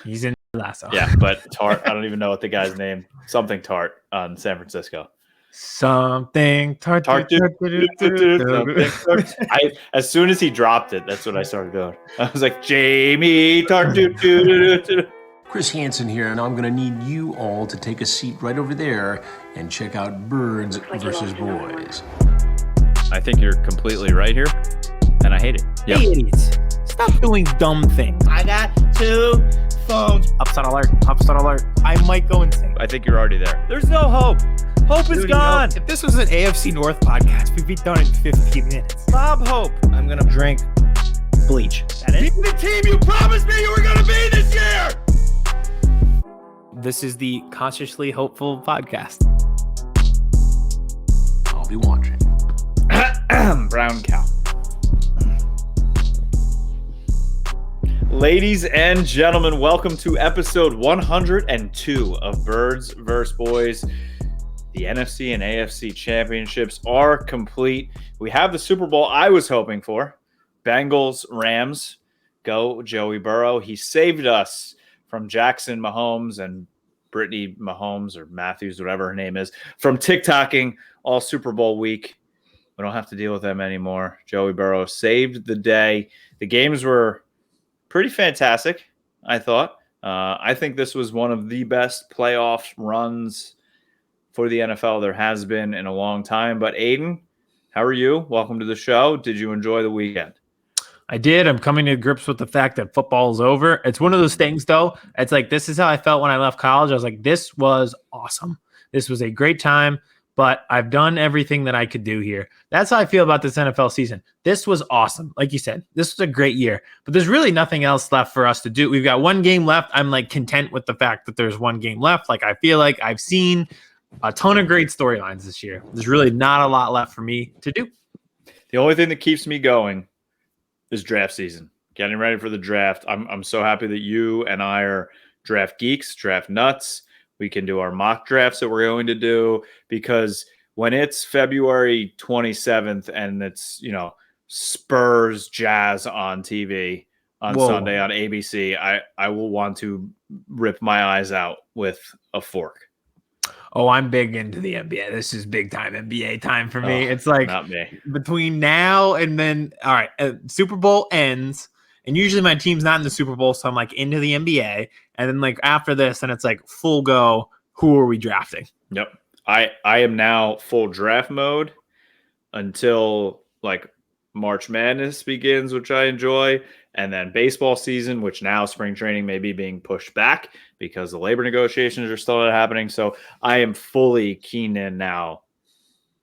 He's in Lasso. Yeah, but Tart, I don't even know what the guy's name. Something Tart on San Francisco. Something Tart. As soon as he dropped it, that's what I started going. I was like, Jamie Tart. Chris Hansen here, and I'm going to need you all to take a seat right over there and check out Birds versus Boys. I think you're completely right here, and I hate it. Yep. Hey, idiots. Stop doing dumb things. I got 2 phones. Upside alert. Upside alert. I might go insane. I think you're already there. There's no hope. Hope is gone. If this was an AFC North podcast, we'd be done in 15 minutes. Bob Hope. I'm going to drink bleach. That is? Be the team you promised me you were going to be this year! This is the Consciously Hopeful podcast. I'll be watching. Brown cow. Ladies and gentlemen, welcome to episode 102 of Birds vs. Boys. The NFC and AFC championships are complete. We have the Super Bowl I was hoping for. Bengals, Rams. Go Joey Burrow. He saved us from Jackson Mahomes and Brittany Mahomes or Matthews, whatever her name is, from TikToking all Super Bowl week. We don't have to deal with them anymore. Joey Burrow saved the day. The games were pretty fantastic, I thought. I think this was one of the best playoff runs for the NFL there has been in a long time. But Aidan, how are you? Welcome to the show. Did you enjoy the weekend? I did. I'm coming to grips with the fact that football is over. It's one of those things, though. It's like, this is how I felt when I left college. I was like, this was awesome. This was a great time, but I've done everything that I could do here. That's how I feel about this NFL season. This was awesome. Like you said, this was a great year, but there's really nothing else left for us to do. We've got one game left. I'm like content with the fact that there's one game left. Like, I feel like I've seen a ton of great storylines this year. There's really not a lot left for me to do. The only thing that keeps me going is draft season. Getting ready for the draft. I'm so happy that you and I are draft geeks, draft nuts. We can do our mock drafts that we're going to do, because when it's February 27th and it's, Spurs Jazz on TV on Sunday on ABC, I will want to rip my eyes out with a fork. Oh, I'm big into the NBA. This is big time NBA time for me. It's like not me. Between now and then, all right, Super Bowl ends, and usually my team's not in the Super Bowl, so I'm like into the NBA. And then like after this, and it's like full go. Who are we drafting? Yep. I am now full draft mode until like March Madness begins, which I enjoy. And then baseball season, which now spring training may be being pushed back because the labor negotiations are still not happening. So I am fully keen in now.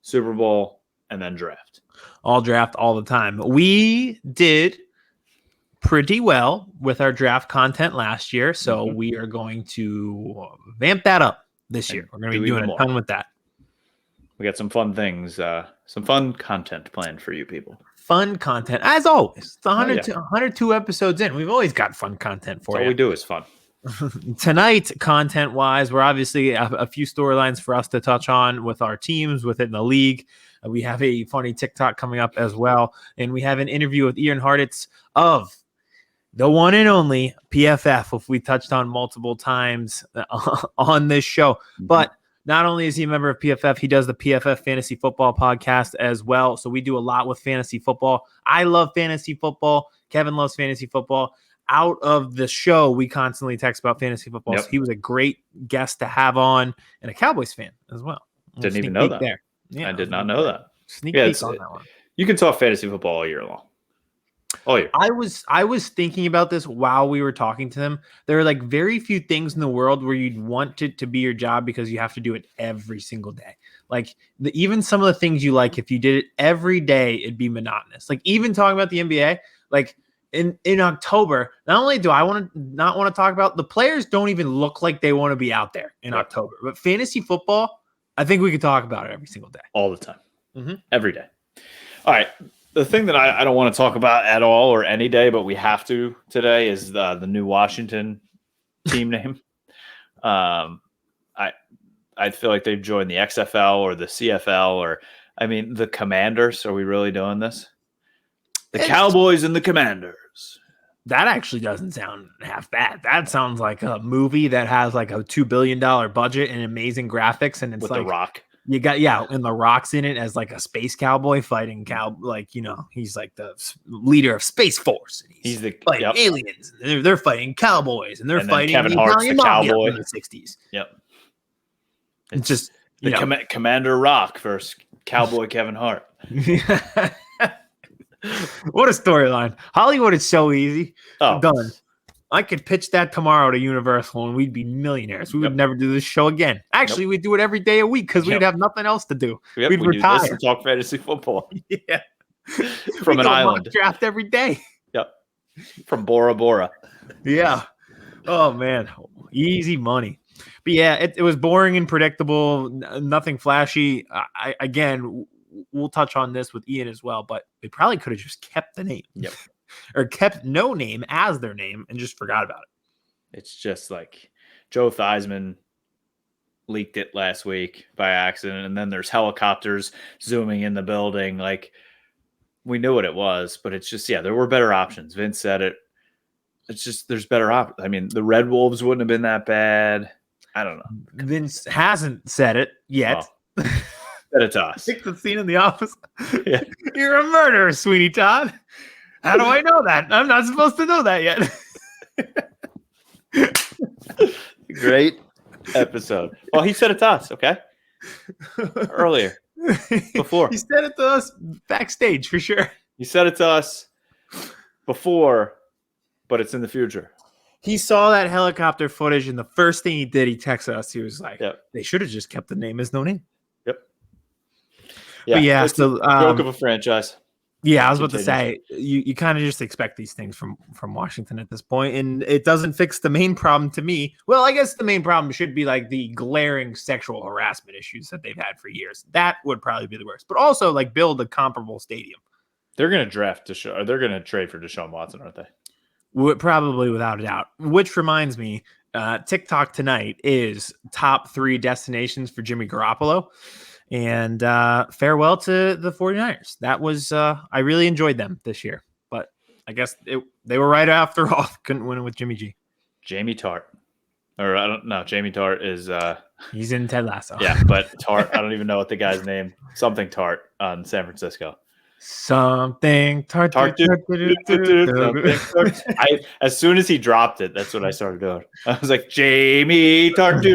Super Bowl and then draft. All draft all the time. We did pretty well with our draft content last year. So we are going to vamp that up this year. We're going to be doing a ton with that. We got some fun things, some fun content planned for you people. Fun content, as always. It's 102 episodes in. We've always got fun content for you. All we do is fun. Tonight, content-wise, we're obviously a few storylines for us to touch on with our teams within the league. We have a funny TikTok coming up as well. And we have an interview with Ian Hartitz of the one and only PFF, which we touched on multiple times on this show. But not only is he a member of PFF, he does the PFF Fantasy Football Podcast as well. So we do a lot with fantasy football. I love fantasy football. Kevin loves fantasy football. Out of the show, we constantly text about fantasy football. Yep. So he was a great guest to have on, and a Cowboys fan as well. Didn't even know that. There. Yeah, I did not know that. Sneak peek on that one. You can talk fantasy football all year long. Oh, yeah. I was thinking about this while we were talking to them. There are like very few things in the world where you'd want it to be your job because you have to do it every single day. Like even some of the things you like, if you did it every day, it'd be monotonous. Like even talking about the NBA, like in October, not only do I not want to talk about, the players don't even look like they want to be out there in October, but fantasy football, I think we could talk about it every single day. All the time. Every day. All right. The thing that I don't want to talk about at all or any day, but we have to today is the new Washington team name. I feel like they've joined the XFL or the CFL or, the Commanders. Are we really doing this? The Cowboys and the Commanders. That actually doesn't sound half bad. That sounds like a movie that has like a $2 billion budget and amazing graphics, and it's with like The Rock. you got and The Rock's in it as like a space cowboy fighting he's like the leader of Space Force. And he's the fighting aliens. And they're fighting cowboys, and they're fighting Kevin the Hart's Italian the mafia cowboy in the 60s. Yep. It's just Commander Rock versus Cowboy Kevin Hart. What a storyline. Hollywood is so easy. Oh. Done. I could pitch that tomorrow to Universal and we'd be millionaires. We would never do this show again. Actually, we'd do it every day a week because we'd have nothing else to do. We'd retire. Do this and talk fantasy football. Yeah. From an island. Draft every day. Yep. From Bora Bora. Yeah. Oh, man. Easy money. But yeah, it was boring and predictable. Nothing flashy. Again, we'll touch on this with Ian as well, but they probably could have just kept the name. Yep. Or kept no name as their name and just forgot about it. It's just like Joe Theismann leaked it last week by accident, and then there's helicopters zooming in the building. Like, we knew what it was, but it's just, there were better options. Vince said it. It's just, there's better options. I mean, the Red Wolves wouldn't have been that bad. I don't know. Vince hasn't said it yet. Well, said it to us. Pick the scene in the office. Yeah. You're a murderer, Sweeney Todd. How do I know that? I'm not supposed to know that yet. Great episode. Well, he said it to us, okay? Earlier. Before. He said it to us backstage for sure. He said it to us before, but it's in the future. He saw that helicopter footage, and the first thing he did, he texted us. He was like, they should have just kept the name as no name. Yep. Yeah, it's a joke of a franchise. Yeah, I was about to say, you kind of just expect these things from Washington at this point, and it doesn't fix the main problem to me. Well, I guess the main problem should be like the glaring sexual harassment issues that they've had for years. That would probably be the worst. But also, like, build a comparable stadium. They're going to draft Deshaun. They're going to trade for Deshaun Watson, aren't they? Probably, without a doubt. Which reminds me, TikTok tonight is top 3 destinations for Jimmy Garappolo. And farewell to the 49ers. That was I really enjoyed them this year, but I guess they were right after all. Couldn't win it with Jimmy G. Jamie Tart, or I don't know. Jamie Tart is he's in Ted Lasso. Yeah, but Tart. I don't even know what the guy's name. Something Tart on San Francisco. Something Tart. As soon as he dropped it, that's what I started doing. I was like, Jamie Tart.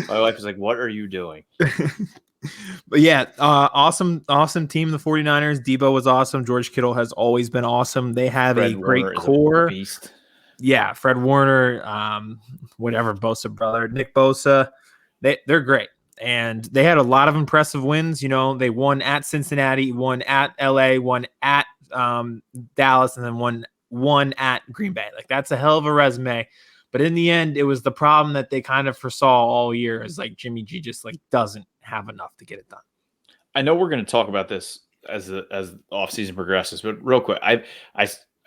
My wife was like, what are you doing? But yeah, awesome team, the 49ers. Deebo was awesome. George Kittle has always been awesome. They have a great core. Beast. Yeah, Fred Warner, Bosa brother, Nick Bosa. They're great. And they had a lot of impressive wins. You know, they won at Cincinnati, won at LA, won at Dallas, and then won at Green Bay. Like, that's a hell of a resume. But in the end, it was the problem that they kind of foresaw all year, is like Jimmy G just like doesn't have enough to get it done. I know we're going to talk about this as the offseason progresses, but real quick, I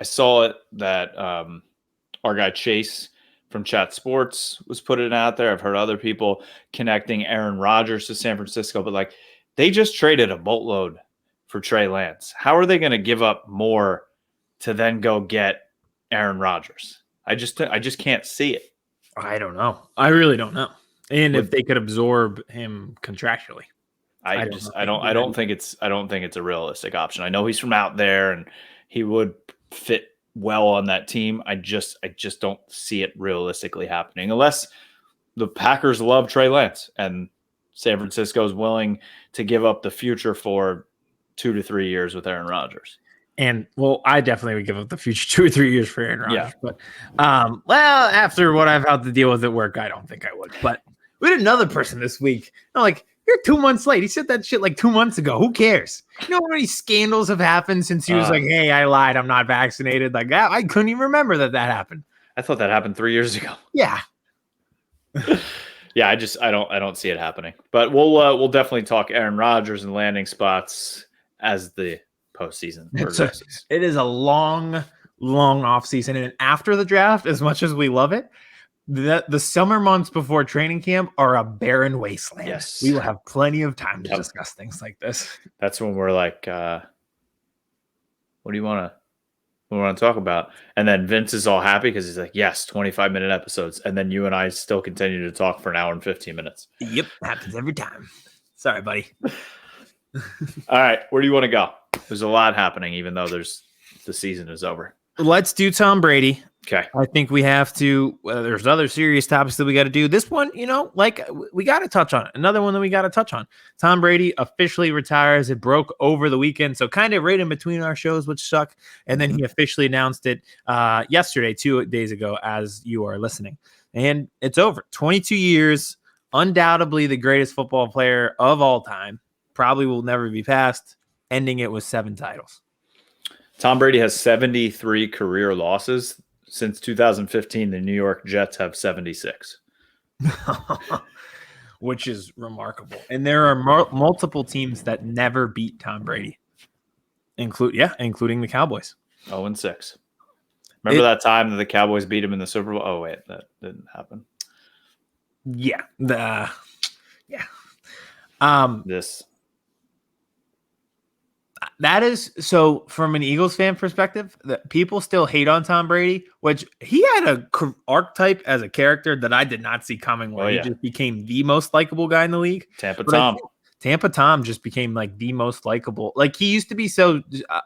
saw it that our guy Chase from Chat Sports was putting it out there. I've heard other people connecting Aaron Rodgers to San Francisco, but like, they just traded a boatload for Trey Lance. How are they going to give up more to then go get Aaron Rodgers? I just can't see it. I don't know. I really don't know. And if they could absorb him contractually, I don't think it's a realistic option. I know he's from out there and he would fit well on that team. I just don't see it realistically happening unless the Packers love Trey Lance and San Francisco is willing to give up the future for 2 to 3 years with Aaron Rodgers. And well, I definitely would give up the future 2 or 3 years for Aaron Rodgers. Yeah. But well, after what I've had to deal with at work, I don't think I would. But we had another person this week. I'm like, you're 2 months late. He said that shit like 2 months ago. Who cares? You know how many scandals have happened since he was like, hey, I lied, I'm not vaccinated. Like, I couldn't even remember that happened. I thought that happened 3 years ago. Yeah. Yeah, I don't see it happening. But we'll definitely talk Aaron Rodgers and landing spots as the postseason progresses. It is a long off season, and after the draft, as much as we love it, the summer months before training camp are a barren wasteland. Yes, we will have plenty of time to discuss things like this. That's when we're like, what do you want to we want to talk about. And then Vince is all happy because he's like, yes, 25-minute episodes. And then you and I still continue to talk for an hour and 15 minutes. Yep, happens every time. Sorry, buddy. All right, where do you want to go? There's a lot happening, even though the season is over. Let's do Tom Brady. Okay. I think we have to. There's other serious topics that we got to do. This one, we got to touch on it. Another one that we got to touch on. Tom Brady officially retires. It broke over the weekend, so kind of right in between our shows, which suck. And then he officially announced it yesterday, 2 days ago, as you are listening. And it's over. 22 years, undoubtedly the greatest football player of all time. Probably will never be passed. Ending it with 7 titles. Tom Brady has 73 career losses. Since 2015, the New York Jets have 76. Which is remarkable. And there are multiple teams that never beat Tom Brady, including the Cowboys. 0-6. Remember that time that the Cowboys beat him in the Super Bowl? Oh, wait, that didn't happen. Yeah. That is so from an Eagles fan perspective, that people still hate on Tom Brady, which he had a archetype as a character that I did not see coming where he just became the most likable guy in the league. Tampa Tom just became like the most likable. Like he used to be so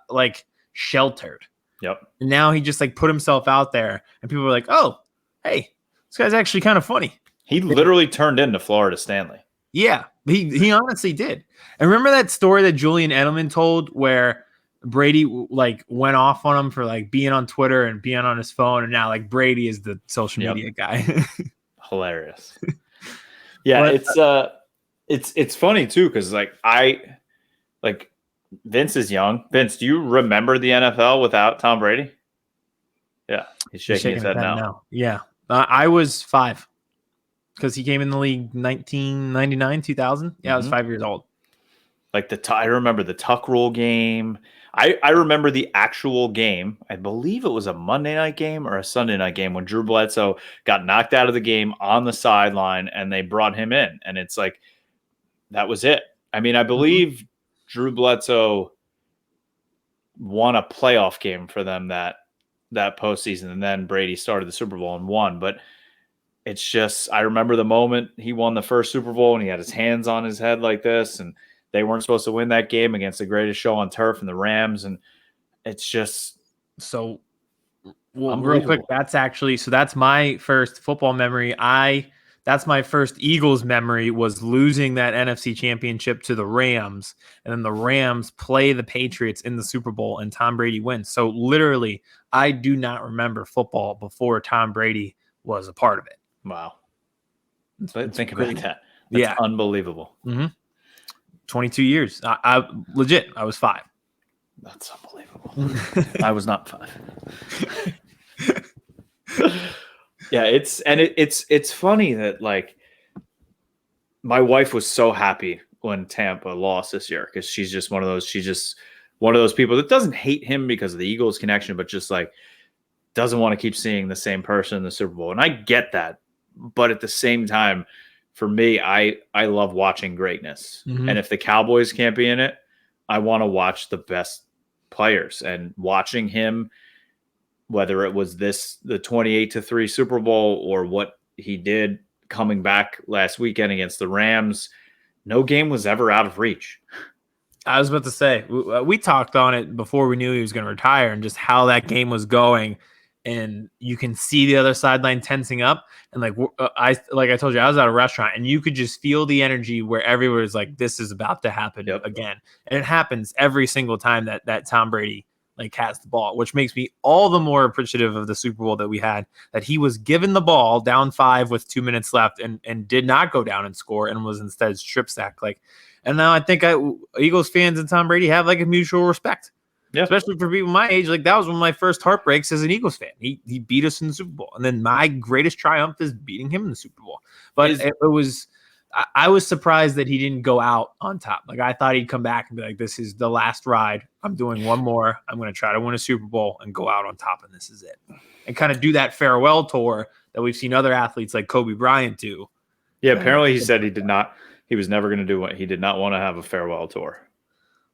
like sheltered. Yep. And now he just like put himself out there and people were like, oh, hey, this guy's actually kind of funny. He literally turned into Florida Stanley. Yeah, he honestly did. And remember that story that Julian Edelman told where Brady like went off on him for like being on Twitter and being on his phone, and now like Brady is the social media guy. Hilarious. Yeah, but, it's funny too because Vince is young. Vince, do you remember the NFL without Tom Brady? Yeah, he's shaking his head now. Yeah, I was 5. Because he came in the league 1999, 2000. Yeah, I was 5 years old. Like I remember the tuck rule game. I remember the actual game. I believe it was a Monday night game or a Sunday night game when Drew Bledsoe got knocked out of the game on the sideline and they brought him in. And it's like, that was it. I mean, I believe Drew Bledsoe won a playoff game for them that postseason. And then Brady started the Super Bowl and won. But it's just, I remember the moment he won the first Super Bowl and he had his hands on his head like this, and they weren't supposed to win that game against the greatest show on turf and the Rams. And it's just so real quick. That's my first football memory. That's my first Eagles memory was losing that NFC championship to the Rams. And then the Rams play the Patriots in the Super Bowl and Tom Brady wins. So literally I do not remember football before Tom Brady was a part of it. Wow. Think about that. That's unbelievable. 22 years. I was 5. That's unbelievable. I was not 5. Yeah, it's funny that like my wife was so happy when Tampa lost this year because she's just one of those people that doesn't hate him because of the Eagles connection, but just like doesn't want to keep seeing the same person in the Super Bowl. And I get that. But at the same time, for me, I love watching greatness. And if the Cowboys can't be in it, I want to watch the best players. And watching him, whether it was the 28-3 Super Bowl or what he did coming back last weekend against the Rams, no game was ever out of reach. I was about to say, we talked on it before we knew he was going to retire and just how that game was going. And you can see the other sideline tensing up. And I told you, I was at a restaurant and you could just feel the energy where everyone was like, this is about to happen again. And it happens every single time that Tom Brady like has the ball, which makes me all the more appreciative of the Super Bowl that we had, that he was given the ball down 5 with 2 minutes left and did not go down and score and was instead strip sacked. And now I think Eagles fans and Tom Brady have like a mutual respect. Yeah. Especially for people my age, like that was one of my first heartbreaks as an Eagles fan. He beat us in the Super Bowl, and then my greatest triumph is beating him in the Super Bowl. But I was surprised that he didn't go out on top. Like I thought he'd come back and be like, "This is the last ride. I'm doing one more. I'm going to try to win a Super Bowl and go out on top, and this is it." And kind of do that farewell tour that we've seen other athletes like Kobe Bryant do. Yeah, apparently he said he did not. He was never going to do what he did not want to have a farewell tour.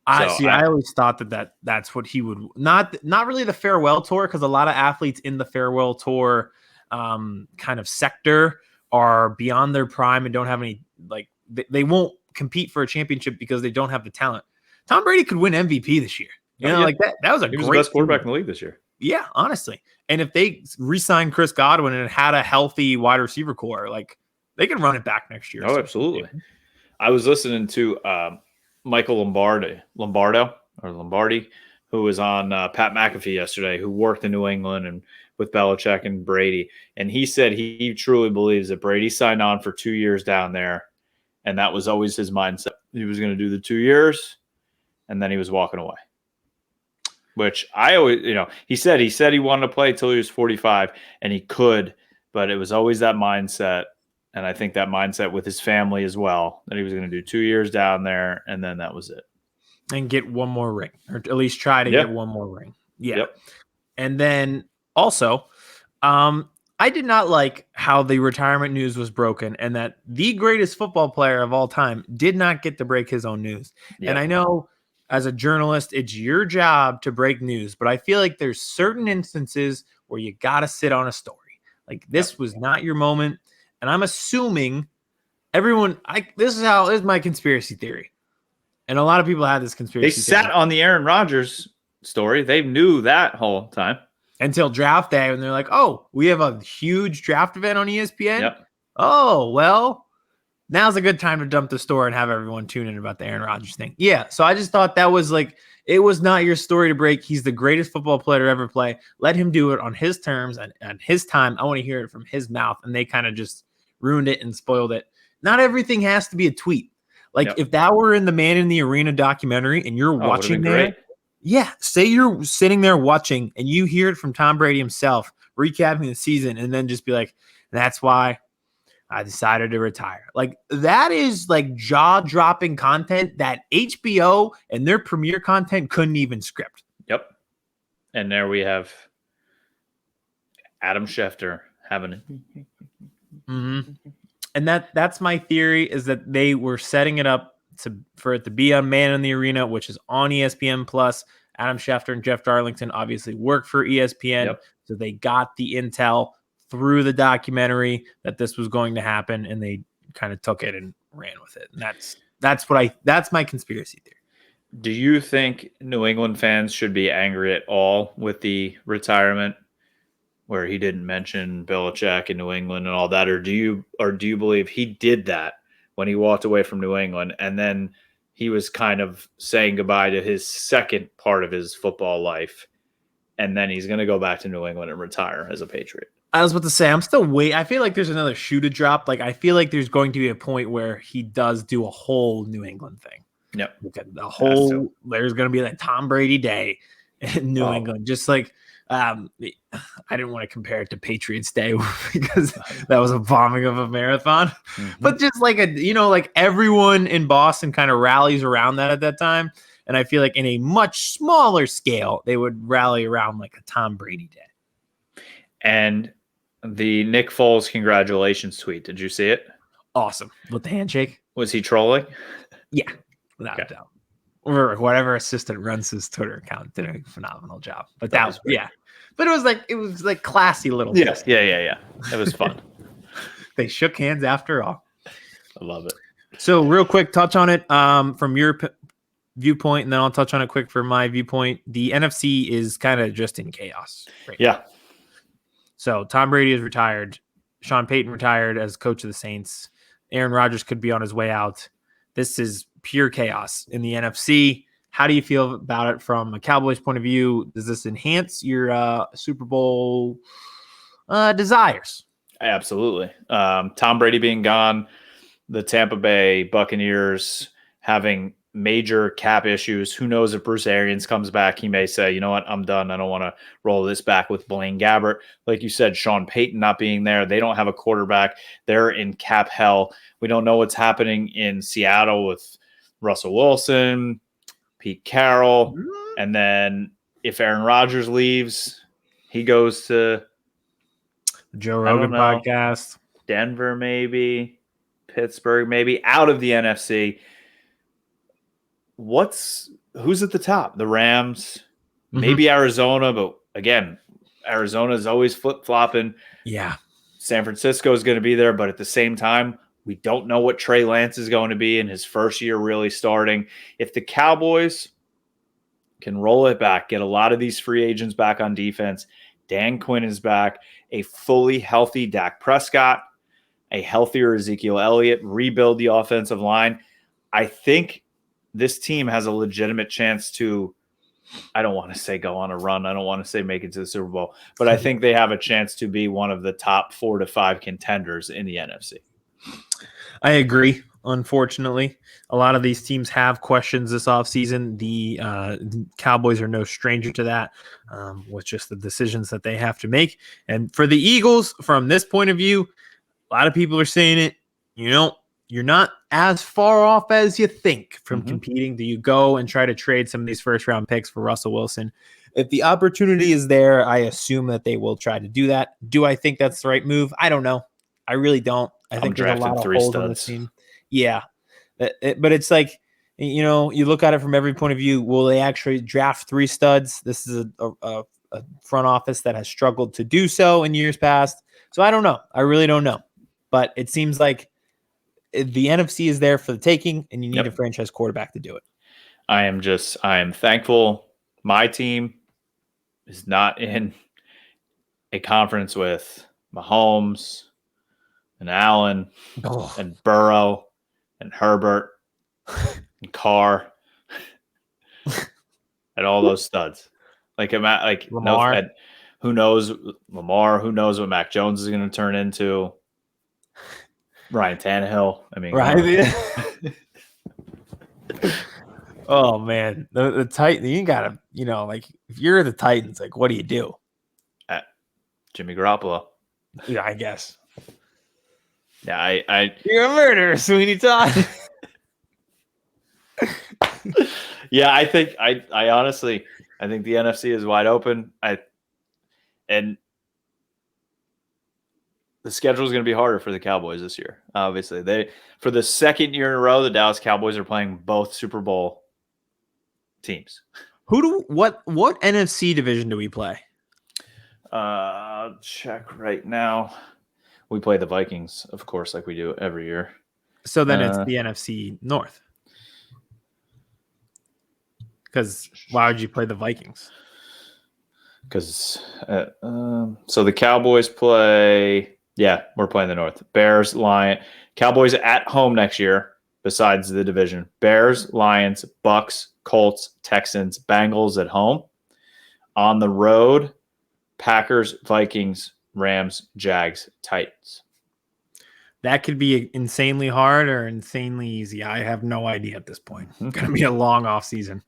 I always thought that's what he would not really the farewell tour, because a lot of athletes in the farewell tour kind of sector are beyond their prime and don't have any, like, they won't compete for a championship because they don't have the talent. Tom Brady could win MVP this year. Like that was he was the best quarterback in the league this year. Yeah, honestly. And if they re-signed Chris Godwin and had a healthy wide receiver core, like, they can run it back next year. Oh, absolutely. I was listening to Michael Lombardi, who was on Pat McAfee yesterday, who worked in New England and with Belichick and Brady. And he said he truly believes that Brady signed on for 2 years down there. And that was always his mindset. He was going to do the 2 years, and then he was walking away. Which I always, he said he wanted to play till he was 45, and he could, but it was always that mindset. And I think that mindset with his family as well, that he was going to do 2 years down there, and then that was it. And get one more ring, or at least try to get one more ring. Yeah. Yep. And then also, I did not like how the retirement news was broken, and that the greatest football player of all time did not get to break his own news. Yep. And I know, as a journalist, it's your job to break news, but I feel like there's certain instances where you got to sit on a story. Like, this was not your moment. And I'm assuming this is my conspiracy theory. And a lot of people had this conspiracy theory. They sat on the Aaron Rodgers story. They knew that whole time. Until draft day, and they're like, oh, we have a huge draft event on ESPN. Yep. Oh, well, now's a good time to dump the story and have everyone tune in about the Aaron Rodgers thing. Yeah, so I just thought that was like, it was not your story to break. He's the greatest football player to ever play. Let him do it on his terms and his time. I want to hear it from his mouth. And they kind of just ruined it and spoiled it. Not everything has to be a tweet. Like, if that were in the Man in the Arena documentary and you're watching there, say you're sitting there watching and you hear it from Tom Brady himself, recapping the season, and then just be like, that's why I decided to retire. Like, that is like jaw-dropping content that HBO and their premiere content couldn't even script. Yep. And there we have Adam Schefter having it. Mm-hmm. And that's my theory, is that they were setting it up for it to be on Man in the Arena, which is on ESPN Plus. Adam Schefter and Jeff Darlington obviously work for ESPN, so they got the intel through the documentary that this was going to happen, and they kind of took it and ran with it. And that's my conspiracy theory. Do you think New England fans should be angry at all with the retirement, where he didn't mention Belichick in New England and all that, or do you believe he did that when he walked away from New England, and then he was kind of saying goodbye to his second part of his football life, and then he's going to go back to New England and retire as a Patriot? I was about to say, I'm still waiting. I feel like there's another shoe to drop. Like, I feel like there's going to be a point where he does do a whole New England thing. Yep. There's going to be like Tom Brady Day in New England. Just like, I didn't want to compare it to Patriots Day because that was a bombing of a marathon, but just like like everyone in Boston kind of rallies around that at that time. And I feel like in a much smaller scale, they would rally around like a Tom Brady Day. And the Nick Foles congratulations tweet, did you see it? Awesome. With the handshake. Was he trolling? Yeah, without a doubt. Or whatever assistant runs his Twitter account did a phenomenal job. But that was But it was like classy little. Yeah. It was fun. They shook hands after all. I love it. So real quick, touch on it from your viewpoint, and then I'll touch on it quick from my viewpoint. The NFC is kind of just in chaos right now. So Tom Brady is retired. Sean Payton retired as coach of the Saints. Aaron Rodgers could be on his way out. This is pure chaos in the NFC. How do you feel about it from a Cowboys point of view? Does this enhance your Super Bowl desires? Absolutely. Tom Brady being gone, the Tampa Bay Buccaneers having major cap issues. Who knows if Bruce Arians comes back? He may say, you know what, I'm done. I don't want to roll this back with Blaine Gabbert. Like you said, Sean Payton not being there. They don't have a quarterback. They're in cap hell. We don't know what's happening in Seattle with Russell Wilson, Pete Carroll. And then if Aaron Rodgers leaves, he goes to the Joe Rogan podcast, Denver, maybe Pittsburgh, maybe out of the NFC. who's at the top? The Rams, maybe Arizona, but again, Arizona is always flip-flopping. Yeah. San Francisco is going to be there, but at the same time, we don't know what Trey Lance is going to be in his first year really starting. If the Cowboys can roll it back, get a lot of these free agents back on defense, Dan Quinn is back, a fully healthy Dak Prescott, a healthier Ezekiel Elliott, rebuild the offensive line, I think this team has a legitimate chance to, I don't want to say go on a run. I don't want to say make it to the Super Bowl, but I think they have a chance to be one of the top 4 to 5 contenders in the NFC. I agree. Unfortunately, a lot of these teams have questions this offseason. The Cowboys are no stranger to that, with just the decisions that they have to make. And for the Eagles, from this point of view, a lot of people are saying it, you're not as far off as you think from competing. Do you go and try to trade some of these first-round picks for Russell Wilson? If the opportunity is there, I assume that they will try to do that. Do I think that's the right move? I don't know. I really don't. I think there's a lot of holes in this team. Yeah. But it's like, you look at it from every point of view. Will they actually draft 3 studs? This is a front office that has struggled to do so in years past. So I don't know. I really don't know. But it seems like the NFC is there for the taking, and you need a franchise quarterback to do it. I am thankful my team is not in a conference with Mahomes and Allen and Burrow and Herbert and Carr and all those studs. Lamar. Who knows Lamar? Who knows what Mac Jones is going to turn into? Ryan Tannehill. I mean, right. Oh man, the Titans. You gotta, if you're the Titans, what do you do? Jimmy Garappolo. Yeah, I guess. Yeah, you're a murderer, Sweeney Todd. Yeah, I think I honestly think the NFC is wide open. And the schedule is going to be harder for the Cowboys this year. Obviously, for the second year in a row, the Dallas Cowboys are playing both Super Bowl teams. What NFC division do we play? Check right now. We play the Vikings, of course, like we do every year. So then it's the NFC North. Because why would you play the Vikings? Because so the Cowboys play. Yeah, we're playing the North. Bears, Lions, Cowboys at home next year. Besides the division, Bears, Lions, Bucks, Colts, Texans, Bengals at home. On the road, Packers, Vikings, Rams, Jags, Titans. That could be insanely hard or insanely easy. I have no idea at this point. It's going to be a long off season.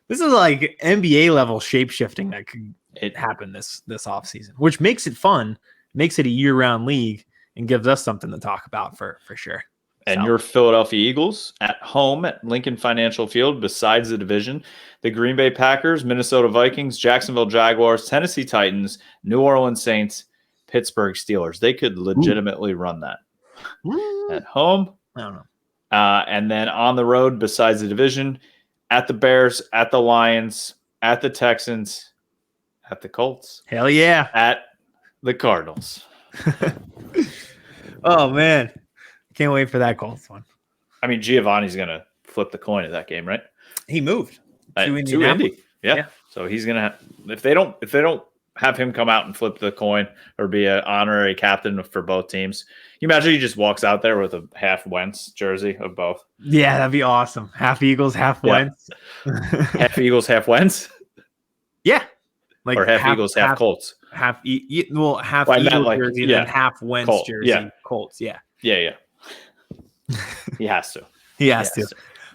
This is like NBA level shape shifting that could happen this off season, which makes it fun, makes it a year round league, and gives us something to talk about for sure. And your Philadelphia Eagles at home at Lincoln Financial Field. Besides the division, the Green Bay Packers, Minnesota Vikings, Jacksonville Jaguars, Tennessee Titans, New Orleans Saints, Pittsburgh Steelers. They could legitimately run that. At home, I don't know. And then on the road, besides the division, at the Bears, at the Lions, at the Texans, at the Colts. Hell yeah. At the Cardinals. Oh, man. Can't wait for that Colts one. I mean, Giovanni's going to flip the coin of that game, right? He moved to Indy. Yeah. So he's going to if they don't have him come out and flip the coin or be an honorary captain for both teams. You imagine he just walks out there with a half Wentz jersey of both. Yeah, that'd be awesome. Half Eagles, half Wentz. Half Eagles, half Wentz. Yeah, or half Eagles, half Colts. Half Eagles jersey, then half Wentz jersey, Colts. Yeah. He has to. He has to.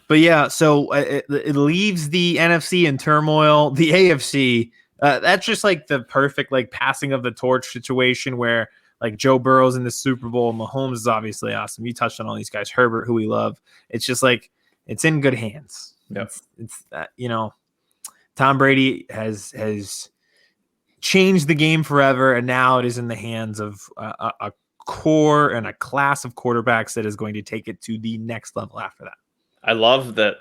But yeah, so it leaves the NFC in turmoil. The AFC. That's just like the perfect passing of the torch situation where Joe Burrow's in the Super Bowl. Mahomes is obviously awesome. You touched on all these guys. Herbert, who we love. It's just it's in good hands. Yep. It's Tom Brady has changed the game forever, and now it is in the hands of a core and a class of quarterbacks that is going to take it to the next level after that. I love that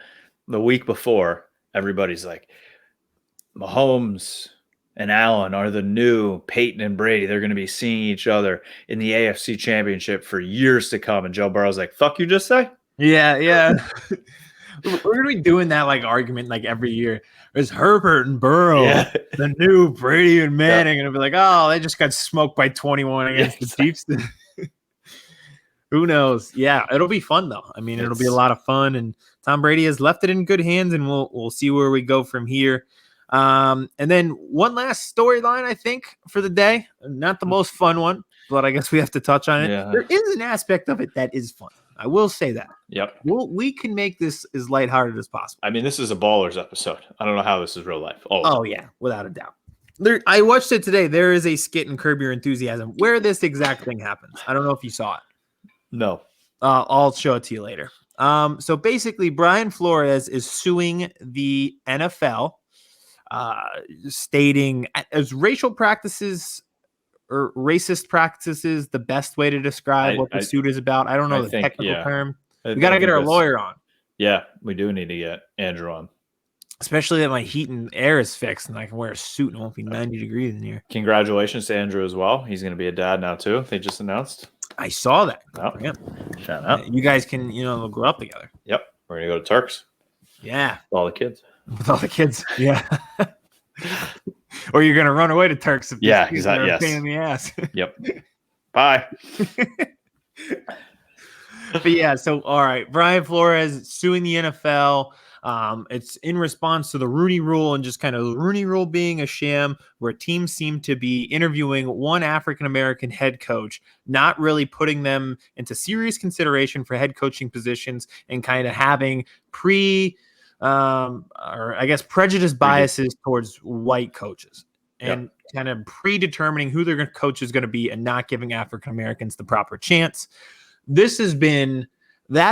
the week before, everybody's like, Mahomes and Allen are the new Peyton and Brady. They're going to be seeing each other in the AFC Championship for years to come. And Joe Burrow's like, fuck you just say? Yeah. We're going to be doing that like argument like every year. It's Herbert and Burrow, the new Brady and Manning. And it'll be like, oh, they just got smoked by 21 against the Chiefs. Who knows? Yeah, it'll be fun though. I mean, it'll be a lot of fun. And Tom Brady has left it in good hands, and we'll see where we go from here. And then one last storyline, I think, for the day. Not the most fun one, but I guess we have to touch on it. Yeah. There is an aspect of it that is fun. I will say that. Yep. We can make this as lighthearted as possible. I mean, this is a Ballers episode. I don't know how this is real life. Oh yeah, without a doubt. I watched it today. There is a skit in Curb Your Enthusiasm where this exact thing happens. I don't know if you saw it. No. I'll show it to you later. So basically, Brian Flores is suing the NFL, stating as racial practices or racist practices the best way to describe what the suit is about. I don't know the technical term. We got to get our lawyer on. Yeah, we do need to get Andrew on. Especially that my heat and air is fixed and I can wear a suit and it won't be 90 degrees in here. Congratulations to Andrew as well. He's going to be a dad now too. They just announced. I saw that. Oh, shout out. You guys can, grow up together. Yep. We're going to go to Turks. Yeah. With all the kids. Yeah. Or you're going to run away to Turks if exactly. Yes. Pain in the ass. Yep. Bye. But yeah, so all right, Brian Flores suing the NFL. It's in response to the Rooney Rule and just kind of the Rooney Rule being a sham where teams seem to be interviewing one African-American head coach, not really putting them into serious consideration for head coaching positions and kind of having prejudice biases towards white coaches and kind of predetermining who their coach is going to be and not giving African-Americans the proper chance. That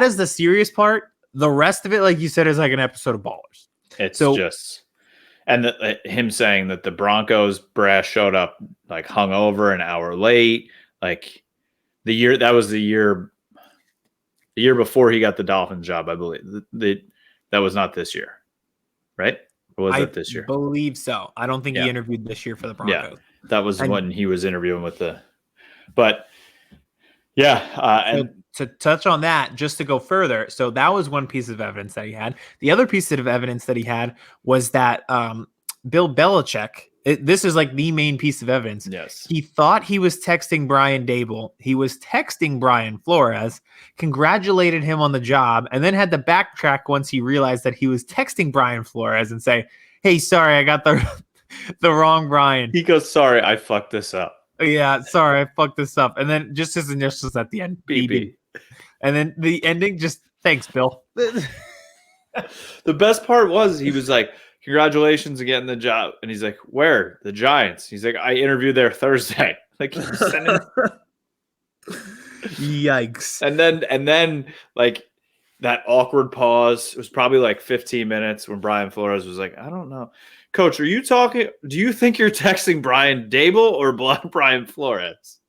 is the serious part. The rest of it, like you said, is like an episode of Ballers. Him saying that the Broncos brass showed up like hungover an hour late, like the year before he got the Dolphins job, I believe. That was not this year, right? Or was it this year? I believe so. I don't think he interviewed this year for the Broncos. Yeah, that was when he was interviewing with and to touch on that, just to go further, so that was one piece of evidence that he had. The other piece of evidence that he had was that Bill Belichick, this is like the main piece of evidence. Yes. He thought he was texting Brian Daboll. He was texting Brian Flores, congratulated him on the job, and then had to backtrack once he realized that he was texting Brian Flores and say, hey, sorry, I got the wrong Brian. He goes, sorry, I fucked this up. Yeah, sorry, I fucked this up. And then just his initials at the end, BB. And then the ending, just thanks, Bill. The best part was he was like, congratulations on getting the job. And he's like, where? The Giants. He's like, I interviewed there Thursday. Like, yikes. And then like that awkward pause. It was probably like 15 minutes when Brian Flores was like, I don't know. Coach, are you talking? Do you think you're texting Brian Daboll or Brian Flores?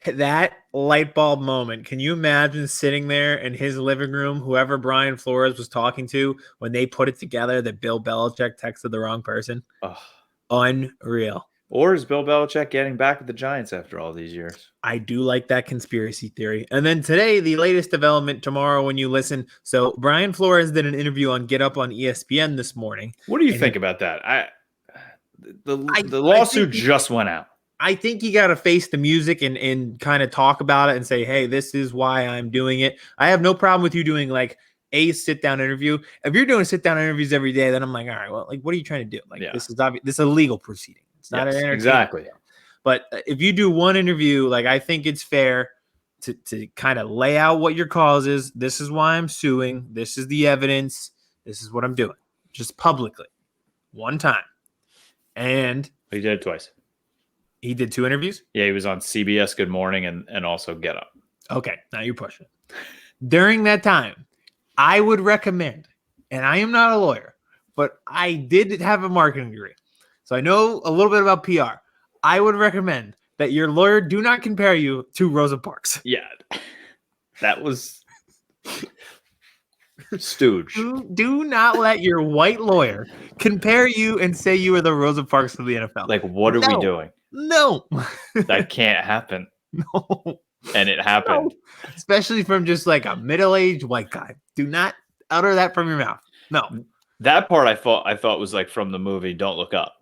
That light bulb moment. Can you imagine sitting there in his living room, whoever Brian Flores was talking to, when they put it together that Bill Belichick texted the wrong person? Oh. Unreal. Or is Bill Belichick getting back at the Giants after all these years? I do like that conspiracy theory. And then today, the latest development tomorrow when you listen. So Brian Flores did an interview on Get Up on ESPN this morning. What do you think about that? The lawsuit just went out. I think you got to face the music and kind of talk about it and say, hey, this is why I'm doing it. I have no problem with you doing like a sit-down interview. If you're doing sit-down interviews every day, then I'm like, all right, well, like, what are you trying to do? Like, this is obvious. This is a legal proceeding. It's not an entertainment. Exactly. But if you do one interview, like, I think it's fair to kind of lay out what your cause is. This is why I'm suing. This is the evidence. This is what I'm doing. Just publicly. One time. And he did it twice. He did 2 interviews? Yeah, he was on CBS Good Morning and also Get Up. Okay, now you're pushing. During that time, I would recommend, and I am not a lawyer, but I did have a marketing degree, so I know a little bit about PR. I would recommend that your lawyer do not compare you to Rosa Parks. Yeah, that was Stooge. Do not let your white lawyer compare you and say you are the Rosa Parks of the NFL. Like, what are we doing? No. That can't happen. No. And it happened. No. Especially from just like a middle-aged white guy. Do not utter that from your mouth. No. That part I thought was like from the movie Don't Look Up.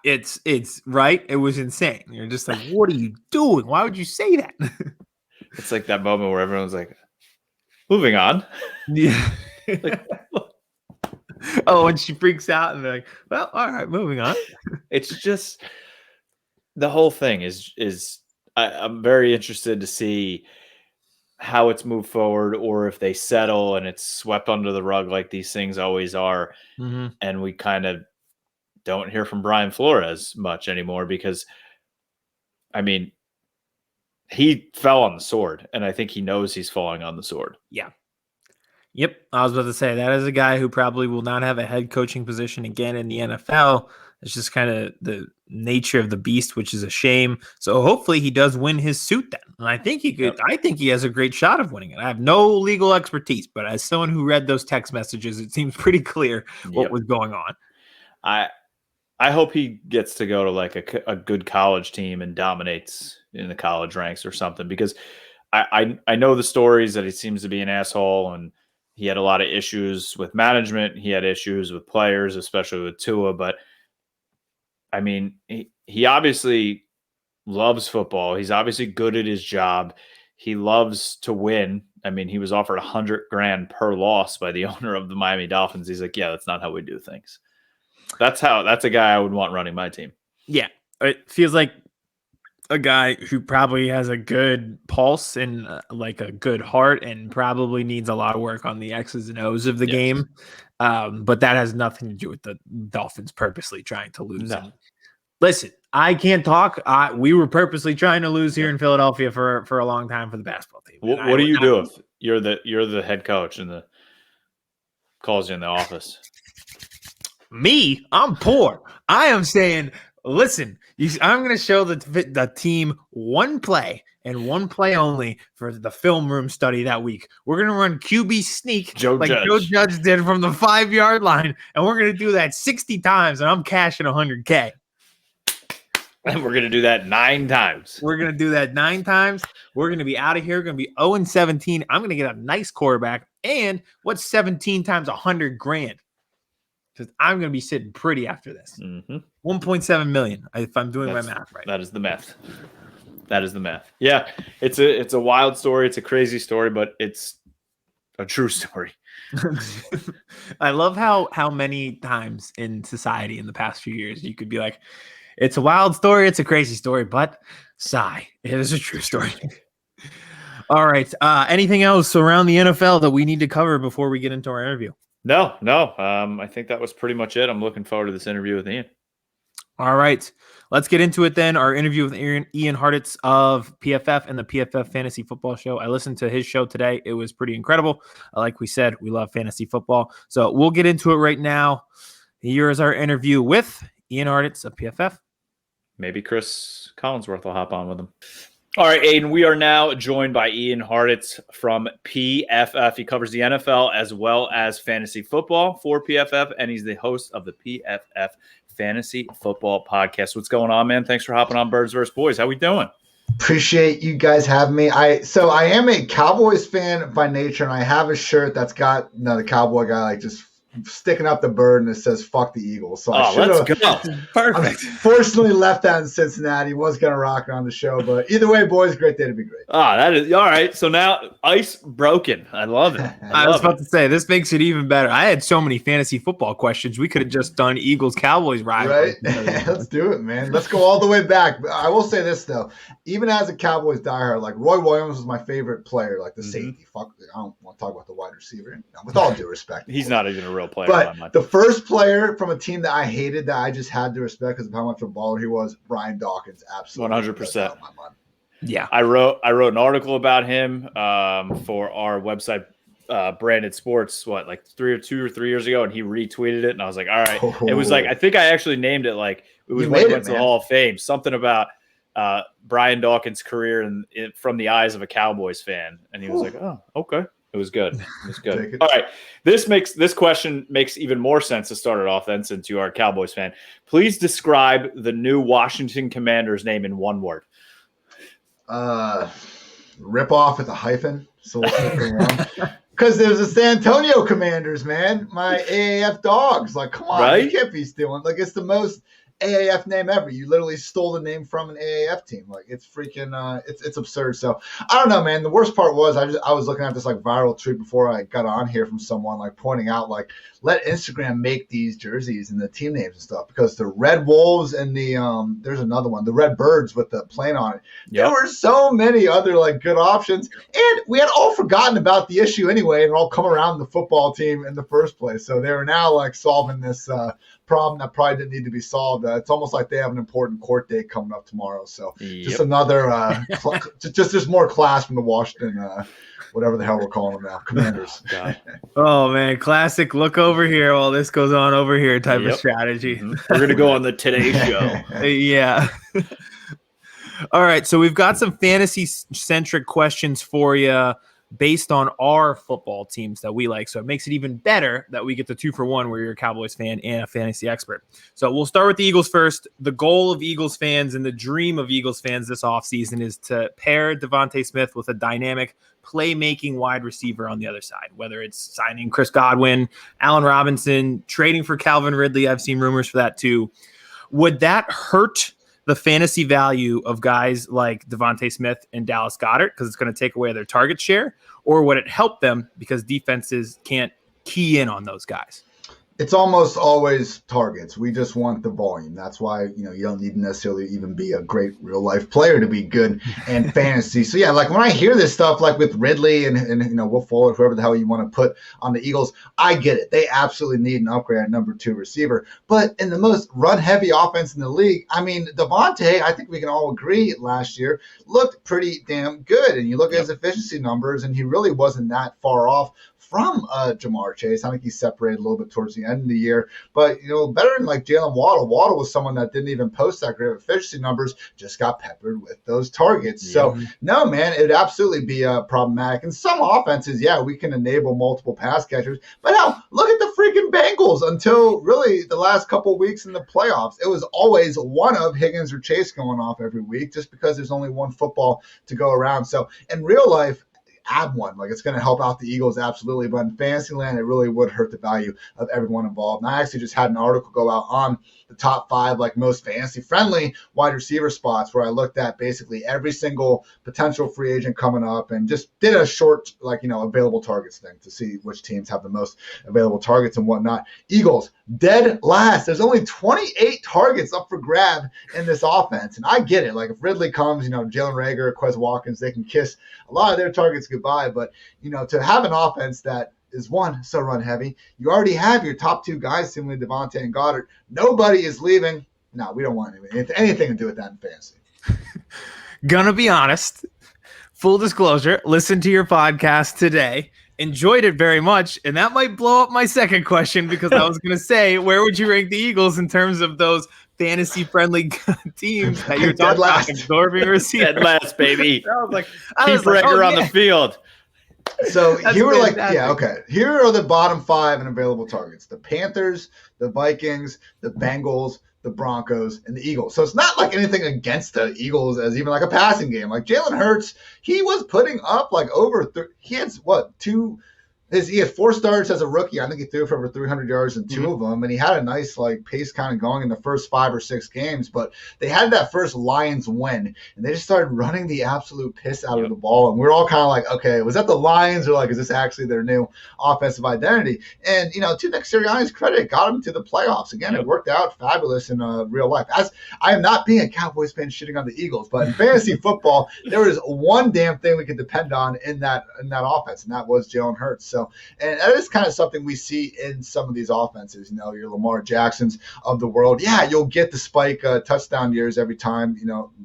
It's right. It was insane. You're just like, what are you doing? Why would you say that? It's like that moment where everyone's like, moving on. Yeah. Like, oh, and she freaks out and they're like, well, all right, moving on. it's just the whole thing is I'm very interested to see how it's moved forward, or if they settle and it's swept under the rug like these things always are. Mm-hmm. And we kind of don't hear from Brian Flores much anymore because, I mean, he fell on the sword, and I think he knows he's falling on the sword. Yeah. Yep. I was about to say that is a guy who probably will not have a head coaching position again in the NFL. It's just kind of the nature of the beast, which is a shame. So hopefully he does win his suit then. And I think he could. Yep. I think he has a great shot of winning it. I have no legal expertise, but as someone who read those text messages, it seems pretty clear what was going on. I hope he gets to go to like a good college team and dominates in the college ranks or something, because I know the stories that he seems to be an asshole, and he had a lot of issues with management. He had issues with players, especially with Tua. But I mean, he obviously loves football. He's obviously good at his job. He loves to win. I mean, he was offered $100,000 per loss by the owner of the Miami Dolphins. He's like, yeah, that's not how we do things. That's a guy I would want running my team. Yeah. It feels like a guy who probably has a good pulse and like a good heart, and probably needs a lot of work on the X's and O's of the game. But that has nothing to do with the Dolphins purposely trying to lose. No. Listen, I can't talk. We were purposely trying to lose here in Philadelphia for a long time for the basketball team. What do you do if you're the head coach and calls you in the office? Me, I'm poor. I am saying, listen, I'm going to show the team one play and one play only for the film room study that week. We're going to run QB sneak Joe Judge did from the 5-yard line, and we're going to do that 60 times, and I'm cashing $100K. And we're going to do that 9 times. We're going to do that 9 times. We're going to be out of here. We're going to be 0-17. I'm going to get a nice quarterback. And what's 17 times $100,000? Because I'm going to be sitting pretty after this. Mm-hmm. 1.7 million, if I'm doing my math right. That is the math. Yeah, it's a wild story. It's a crazy story, but it's a true story. I love how many times in society in the past few years you could be like, it's a wild story, it's a crazy story, but sigh, it is a true story. All right. Anything else around the NFL that we need to cover before we get into our interview? No. I think that was pretty much it. I'm looking forward to this interview with Ian. All right. Let's get into it then. Our interview with Ian Hartitz of PFF and the PFF Fantasy Football Show. I listened to his show today. It was pretty incredible. Like we said, we love fantasy football. So we'll get into it right now. Here is our interview with Ian Harditz of PFF. Maybe Chris Collinsworth will hop on with him. All right, Aidan, we are now joined by Ian Harditz from PFF. He covers the NFL as well as fantasy football for PFF, and he's the host of the PFF Fantasy Football Podcast. What's going on, man? Thanks for hopping on Birds vs. Boys. How we doing? Appreciate you guys having me. I am a Cowboys fan by nature, and I have a shirt that's got the Cowboy guy like just sticking up the bird and it says "fuck the Eagles." So let's go. Perfect. Unfortunately, left that in Cincinnati. Was gonna rock it on the show, but either way, boys, great day to be great. That is all right. So now ice broken. I love it. I was about to say this makes it even better. I had so many fantasy football questions. We could have just done Eagles Cowboys rivalry. Right? Let's do it, man. Let's go all the way back. I will say this though, even as a Cowboys diehard, like Roy Williams was my favorite player, like the safety. Fuck, I don't want to talk about the wide receiver. With all due respect, he's not even a real player. But the first player from a team that I hated that I just had to respect because of how much of a baller he was, Brian Dawkins, absolutely 100%. Yeah, I wrote an article about him for our website, Branded Sports. Like 2 or 3 years ago, and he retweeted it, and I was like, all right. It was like I think I actually named it like it was when he went to the Hall of Fame. Something about Brian Dawkins' career and from the eyes of a Cowboys fan, and he was like, oh, okay. It was good. All right. This question makes even more sense to start it off then, since you are a Cowboys fan. Please describe the new Washington Commanders name in one word. Rip off with a hyphen. So because there's the San Antonio Commanders, man. My AAF dogs. Like, come on, Right? You can't be stealing. Like, it's the most AAF name ever. You literally stole the name from an AAF team. Like, it's freaking it's absurd. So I don't know, man. The worst part was I was looking at this like viral tweet before I got on here from someone like pointing out like, let Instagram make these jerseys and the team names and stuff, because the Red Wolves and the there's another one, the Red Birds with the plane on it. Yep. There were so many other like good options, and we had all forgotten about the issue anyway, and all come around the football team in the first place. So they were now like solving this problem that probably didn't need to be solved. It's almost like they have an important court date coming up tomorrow. So just another just more class from the Washington whatever the hell we're calling them now, Commanders. Oh man, classic look over here while this goes on over here type of strategy. Mm-hmm. We're gonna go on the Today Show. Yeah. All right, so we've got some fantasy centric questions for you based on our football teams that we like. So it makes it even better that we get the 2-for-1 where you're a Cowboys fan and a fantasy expert. So we'll start with the Eagles first. The goal of Eagles fans and the dream of Eagles fans this offseason is to pair Devontae Smith with a dynamic playmaking wide receiver on the other side, whether it's signing Chris Godwin, Allen Robinson, trading for Calvin Ridley. I've seen rumors for that too. Would that hurt the fantasy value of guys like Devontae Smith and Dallas Goedert because it's going to take away their target share, or would it help them because defenses can't key in on those guys? It's almost always targets. We just want the volume. That's why, you don't need to necessarily even be a great real life player to be good in fantasy. So yeah, like when I hear this stuff, like with Ridley and Will Fuller, whoever the hell you want to put on the Eagles, I get it. They absolutely need an upgrade at number 2 receiver. But in the most run heavy offense in the league, I mean, Devontae, I think we can all agree last year looked pretty damn good. And you look at his efficiency numbers, and he really wasn't that far off from Jamar Chase. I think he separated a little bit towards the end of the year. But, better than like Jalen Waddle. Waddle was someone that didn't even post that great efficiency numbers, just got peppered with those targets. Yeah. So, no, man, it would absolutely be problematic. In some offenses, we can enable multiple pass catchers. But now, look at the freaking Bengals until really the last couple of weeks in the playoffs. It was always one of Higgins or Chase going off every week just because there's only one football to go around. So, in real life, add one. Like, it's going to help out the Eagles, absolutely. But in fantasy land, it really would hurt the value of everyone involved. And I actually just had an article go out on the top 5, like, most fantasy-friendly wide receiver spots, where I looked at basically every single potential free agent coming up and just did a short, available targets thing to see which teams have the most available targets and whatnot. Eagles, dead last. There's only 28 targets up for grab in this offense. And I get it. Like, if Ridley comes, Jalen Reagor, Quez Watkins, they can kiss a lot of their targets goodbye. But, to have an offense that is so run heavy, you already have your top 2 guys, similarly Devontae and Goddard. Nobody is leaving. No, we don't want anything to do with that in fantasy. Gonna be honest, full disclosure, listen to your podcast today. Enjoyed it very much, and that might blow up my second question, because I was going to say, where would you rank the Eagles in terms of those fantasy-friendly teams that you're talking about, absorbing receivers? Dead last, baby. I was like, keep Reagor on the field. So here are here are the bottom 5 in available targets: the Panthers, the Vikings, the Bengals, the Broncos, and the Eagles. So it's not like anything against the Eagles as even like a passing game. Like Jalen Hurts, he was putting up like he had 4 starts as a rookie. I think he threw for over 300 yards in 2 of them, and he had a nice pace kind of going in the first 5 or 6 games. But they had that first Lions win, and they just started running the absolute piss out of the ball. And we were all kind of like, okay, was that the Lions, or is this actually their new offensive identity? And to Nick Sirianni's credit, it got him to the playoffs. Again, it worked out fabulous in real life. As I am not being a Cowboys fan shitting on the Eagles, but in fantasy football, there was one damn thing we could depend on in that offense, and that was Jalen Hurts. So, and that is kind of something we see in some of these offenses. Your Lamar Jacksons of the world. Yeah, you'll get the spike touchdown years every time,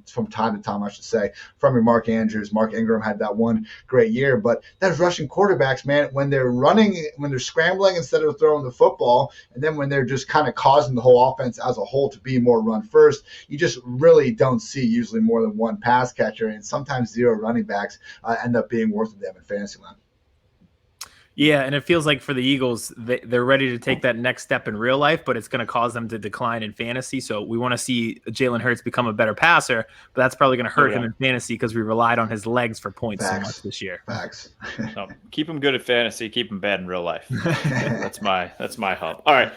from time to time, I should say, from your Mark Andrews. Mark Ingram had that one great year. But those rushing quarterbacks, man, when they're scrambling instead of throwing the football, and then when they're just kind of causing the whole offense as a whole to be more run first, you just really don't see usually more than one pass catcher, and sometimes 0 running backs end up being worth of them in fantasy land. Yeah, and it feels like for the Eagles, they're ready to take that next step in real life, but it's going to cause them to decline in fantasy. So we want to see Jalen Hurts become a better passer, but that's probably going to hurt him in fantasy because we relied on his legs for points so much this year. Facts. So keep him good at fantasy, keep him bad in real life. That's my hub. All right.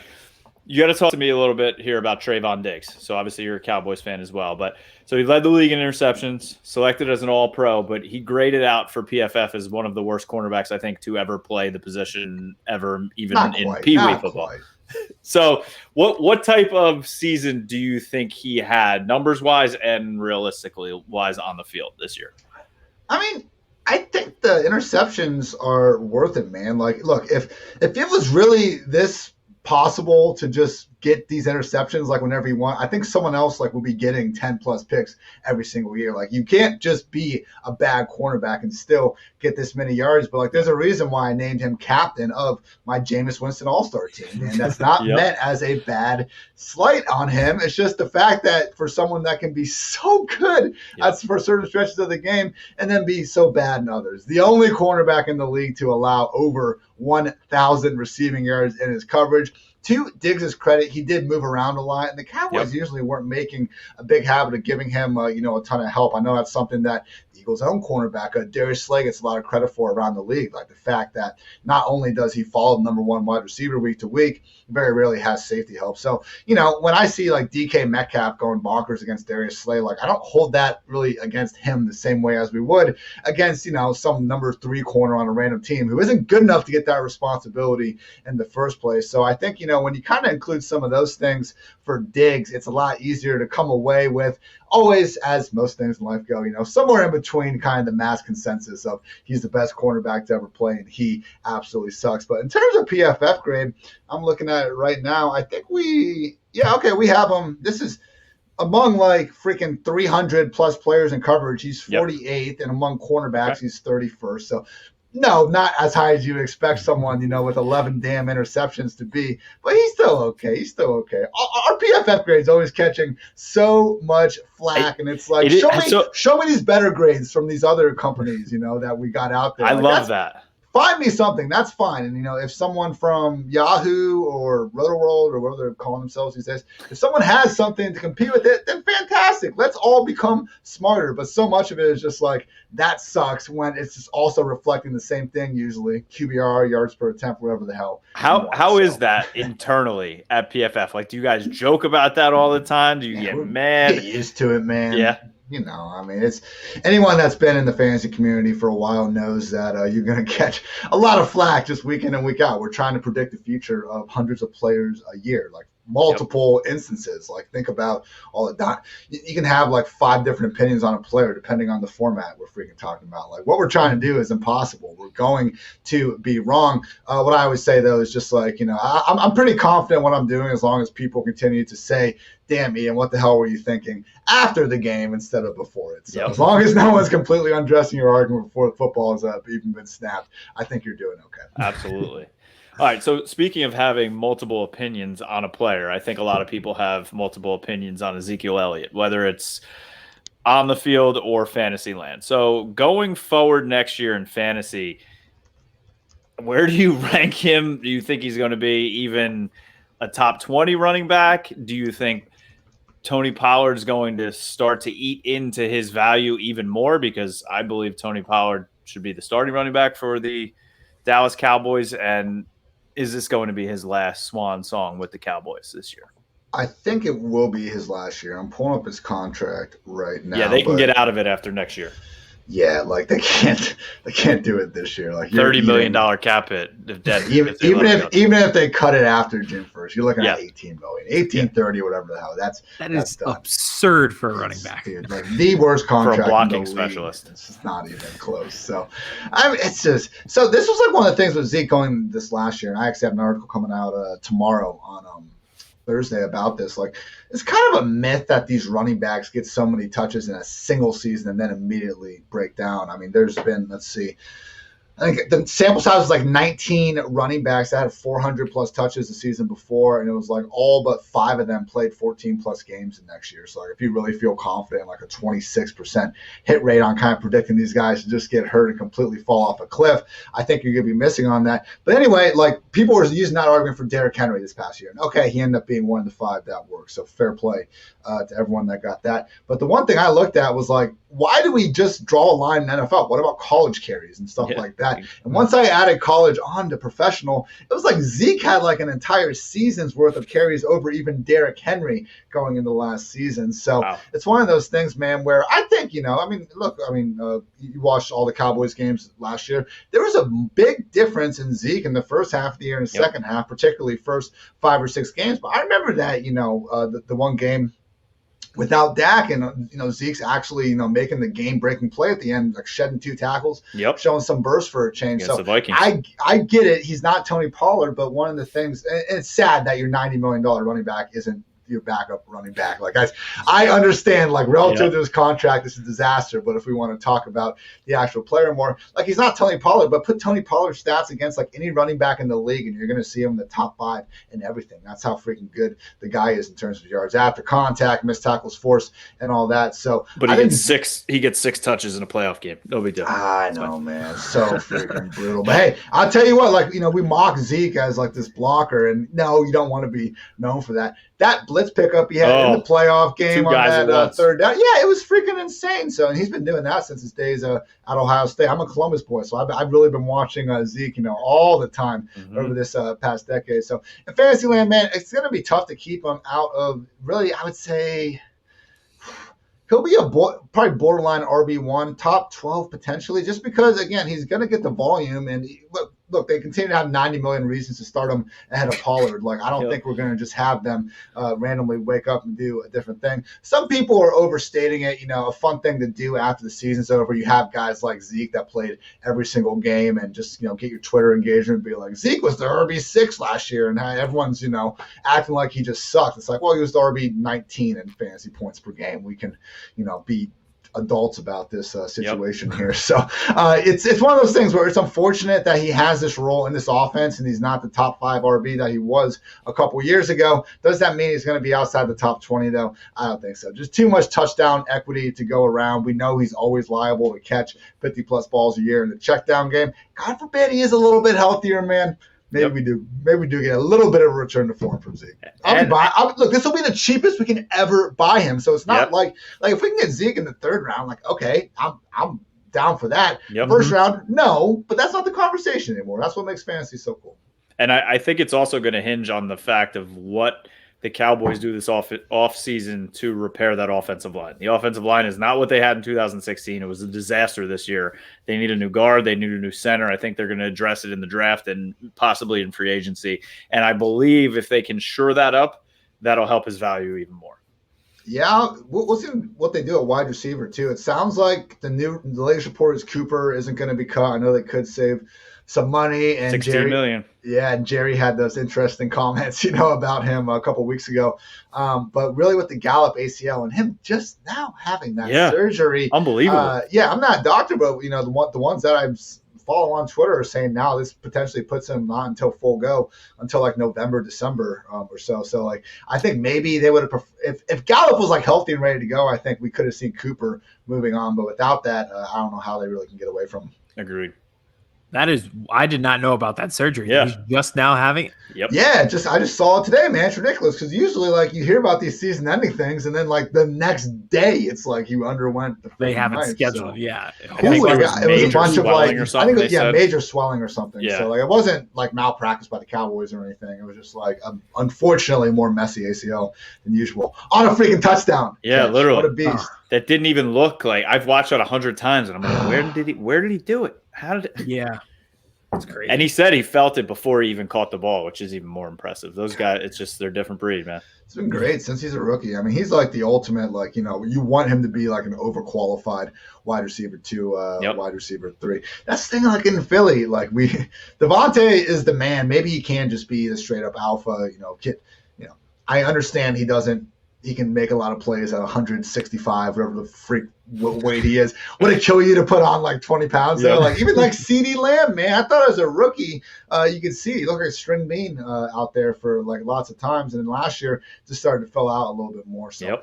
You got to talk to me a little bit here about Trayvon Dix. So obviously you're a Cowboys fan as well, but so he led the league in interceptions, selected as an all-pro, but he graded out for PFF as one of the worst cornerbacks, I think, to ever play the position ever, even in Pee Wee football. So what type of season do you think he had, numbers-wise and realistically-wise, on the field this year? I mean, I think the interceptions are worth it, man. Like, look, if it was really this possible to just get these interceptions like whenever you want, I think someone else like will be getting 10 plus picks every single year. Like, you can't just be a bad cornerback and still get this many yards. But like, there's a reason why I named him captain of my Jameis Winston All-Star team, and that's not meant as a bad slight on him. It's just the fact that for someone that can be so good for certain stretches of the game and then be so bad in others, the only cornerback in the league to allow over 1,000 receiving yards in his coverage. To Diggs' credit, he did move around a lot, and the Cowboys usually weren't making a big habit of giving him, a ton of help. I know that's something that the Eagles' own cornerback, Darius Slay, gets a lot of credit for around the league. Like the fact that not only does he follow the number one wide receiver week to week, very rarely has safety help. So, when I see like DK Metcalf going bonkers against Darius Slay, like I don't hold that really against him the same way as we would against, some number 3 corner on a random team who isn't good enough to get that responsibility in the first place. So I think, when you kind of include some of those things for Diggs, it's a lot easier to come away with, always, as most things in life go, somewhere in between kind of the mass consensus of he's the best cornerback to ever play and he absolutely sucks. But in terms of PFF grade, I'm looking at it right now. I think we have him. This is among like freaking 300 plus players in coverage. He's 48th, and among cornerbacks, he's 31st. So no, not as high as you expect someone, with 11 damn interceptions to be, but he's still okay. Our PFF grade is always catching so much flack, and it's like, show me these better grades from these other companies, that we got out there. I love that. Find me something, that's fine. And, if someone from Yahoo or Roto-World or whatever they're calling themselves these days, if someone has something to compete with it, then fantastic. Let's all become smarter. But so much of it is just like, that sucks, when it's just also reflecting the same thing usually, QBR, yards per attempt, whatever the hell. How is that internally at PFF? Like, do you guys joke about that all the time? Do you get mad? Get used to it, man. Yeah. It's anyone that's been in the fantasy community for a while knows that you're going to catch a lot of flack just week in and week out. We're trying to predict the future of hundreds of players a year, like multiple instances. Like, think about all the you can have like 5 different opinions on a player depending on the format we're freaking talking about. Like, what we're trying to do is impossible. We're going to be wrong. What I always say though is just like, I'm pretty confident what I'm doing as long as people continue to say, damn, Ian, what the hell were you thinking after the game instead of before it? So as long as no one's completely undressing your argument before the football has even been snapped, I think you're doing okay. Absolutely. All right, so speaking of having multiple opinions on a player, I think a lot of people have multiple opinions on Ezekiel Elliot, whether it's on the field or fantasy land. So going forward next year in fantasy, where do you rank him? Do you think he's going to be even a top 20 running back? Do you think Tony Pollard's going to start to eat into his value even more? Because I believe Tony Pollard should be the starting running back for the Dallas Cowboys. And is this going to be his last swan song with the Cowboys this year? I think it will be his last year. I'm pulling up his contract right now. Yeah, they can get out of it after next year. Yeah, like they can't do it this year. Like $30 million cap hit. Even if they cut it after June 1st, you're looking at $18 million, $18.30, whatever the hell. That is absurd for a running back. Dude, like the worst contract for a blocking specialist. It's not even close. So, it's just so. This was like one of the things with Zeke going this last year, and I actually have an article coming out tomorrow on Thursday about this. Like, it's kind of a myth that these running backs get so many touches in a single season and then immediately break down. I mean, there's been, I think the sample size was like 19 running backs that had 400 plus touches the season before, and it was like all but 5 of them played 14 plus games the next year. So like if you really feel confident, like a 26% hit rate on kind of predicting these guys to just get hurt and completely fall off a cliff, I think you're going to be missing on that. But anyway, like people were using that argument for Derrick Henry this past year. And okay, he ended up being one of the 5 that worked. So fair play to everyone that got that. But the one thing I looked at was like, why do we just draw a line in NFL? What about college carries and stuff like that? And once I added college on to professional, it was like Zeke had like an entire season's worth of carries over even Derrick Henry going into last season. So It's one of those things, man, where I think, you watched all the Cowboys games last year. There was a big difference in Zeke in the first half of the year and the second half, particularly first 5 or 6 games. But I remember that, the one game without Dak, and Zeke's actually making the game-breaking play at the end, like shedding 2 tackles, showing some burst for a change. Against the Vikings. I get it. He's not Tony Pollard, but one of the things, and it's sad that your $90 million running back isn't your backup running back. Like I understand, like relative to his contract, it's a disaster. But if we want to talk about the actual player more, like he's not Tony Pollard, but put Tony Pollard's stats against like any running back in the league, and you're going to see him in the top 5 and everything. That's how freaking good the guy is in terms of yards after contact, missed tackles forced, and all that. So, but he gets 6 touches in a playoff game. No big deal. I know, man, so freaking brutal. But hey, I'll tell you what, like we mock Zeke as like this blocker, and no, you don't want to be known for that. That blitz pickup he had in the playoff game on that third down, it was freaking insane. So, and he's been doing that since his days at Ohio State. I'm a Columbus boy, so I've really been watching Zeke, all the time over this past decade. So, in Fantasyland, man, it's going to be tough to keep him out of really, I would say, he'll be probably borderline RB1, top 12 potentially, just because, again, he's going to get the volume. And look, they continue to have 90 million reasons to start him ahead of Pollard. Like, I don't think we're going to just have them randomly wake up and do a different thing. Some people are overstating it. A fun thing to do after the season's over. You have guys like Zeke that played every single game and just, get your Twitter engagement and be like, Zeke was the RB6 last year. And everyone's, acting like he just sucked. It's like, well, he was the RB19 in fantasy points per game. We can, be adults about this situation here. So it's one of those things where it's unfortunate that he has this role in this offense and he's not the top 5 RB that he was a couple years ago. Does that mean he's going to be outside the top 20 though? I don't think so. Just too much touchdown equity to go around. We know he's always liable to catch 50 plus balls a year in the check down game. God forbid he is a little bit healthier, man. Maybe we do. Maybe we do get a little bit of a return to form from Zeke. Look, this will be the cheapest we can ever buy him. So it's not like if we can get Zeke in the 3rd round, like okay, I'm down for that. First round, no, but that's not the conversation anymore. That's what makes fantasy so cool. And I think it's also going to hinge on the fact of what the Cowboys do this off season to repair that offensive line. The offensive line is not what they had in 2016. It was a disaster this year. They need a new guard. They need a new center. I think they're going to address it in the draft and possibly in free agency. And I believe if they can shore that up, that'll help his value even more. Yeah, we'll see what they do at wide receiver too. It sounds like the latest report is Cooper isn't going to be cut. I know they could save some money, and $16 million. Yeah, and Jerry had those interesting comments, about him a couple weeks ago. But really, with the Gallup ACL and him just now having that surgery, unbelievable. I'm not a doctor, but the ones that I follow on Twitter are saying now this potentially puts him not until full go until like November, December or so. So like I think maybe they would have if Gallup was like healthy and ready to go, I think we could have seen Cooper moving on. But without that, I don't know how they really can get away from him. Agreed. I did not know about that surgery. Yeah. He's just now having it. Yep. Yeah, I just saw it today, man. It's ridiculous because usually like you hear about these season-ending things, and then like the next day it's like you underwent. They have it scheduled. So. Yeah. I think it was a bunch of like major swelling or something. Yeah. So like it wasn't like malpractice by the Cowboys or anything. It was just like unfortunately more messy ACL than usual on a freaking touchdown. Yeah, literally. What a beast. That didn't even look like I've watched it 100 times, and I'm like, where did he do it? How did it? Yeah. It's crazy. And he said he felt it before he even caught the ball, which is even more impressive. Those guys, it's just they're a different breed, man. It's been great since he's a rookie. I mean, he's like the ultimate, like, you want him to be like an overqualified wide receiver 2, wide receiver 3. That's the thing, like in Philly, like Devontae is the man. Maybe he can just be the straight up alpha, kid. I understand he he can make a lot of plays at 165, whatever the freak weight he is. Would it kill you to put on like 20 pounds there? Like even like CeeDee Lamb, man. I thought as a rookie, you could see he looked like a string bean out there for like lots of times, and then last year just started to fill out a little bit more. So.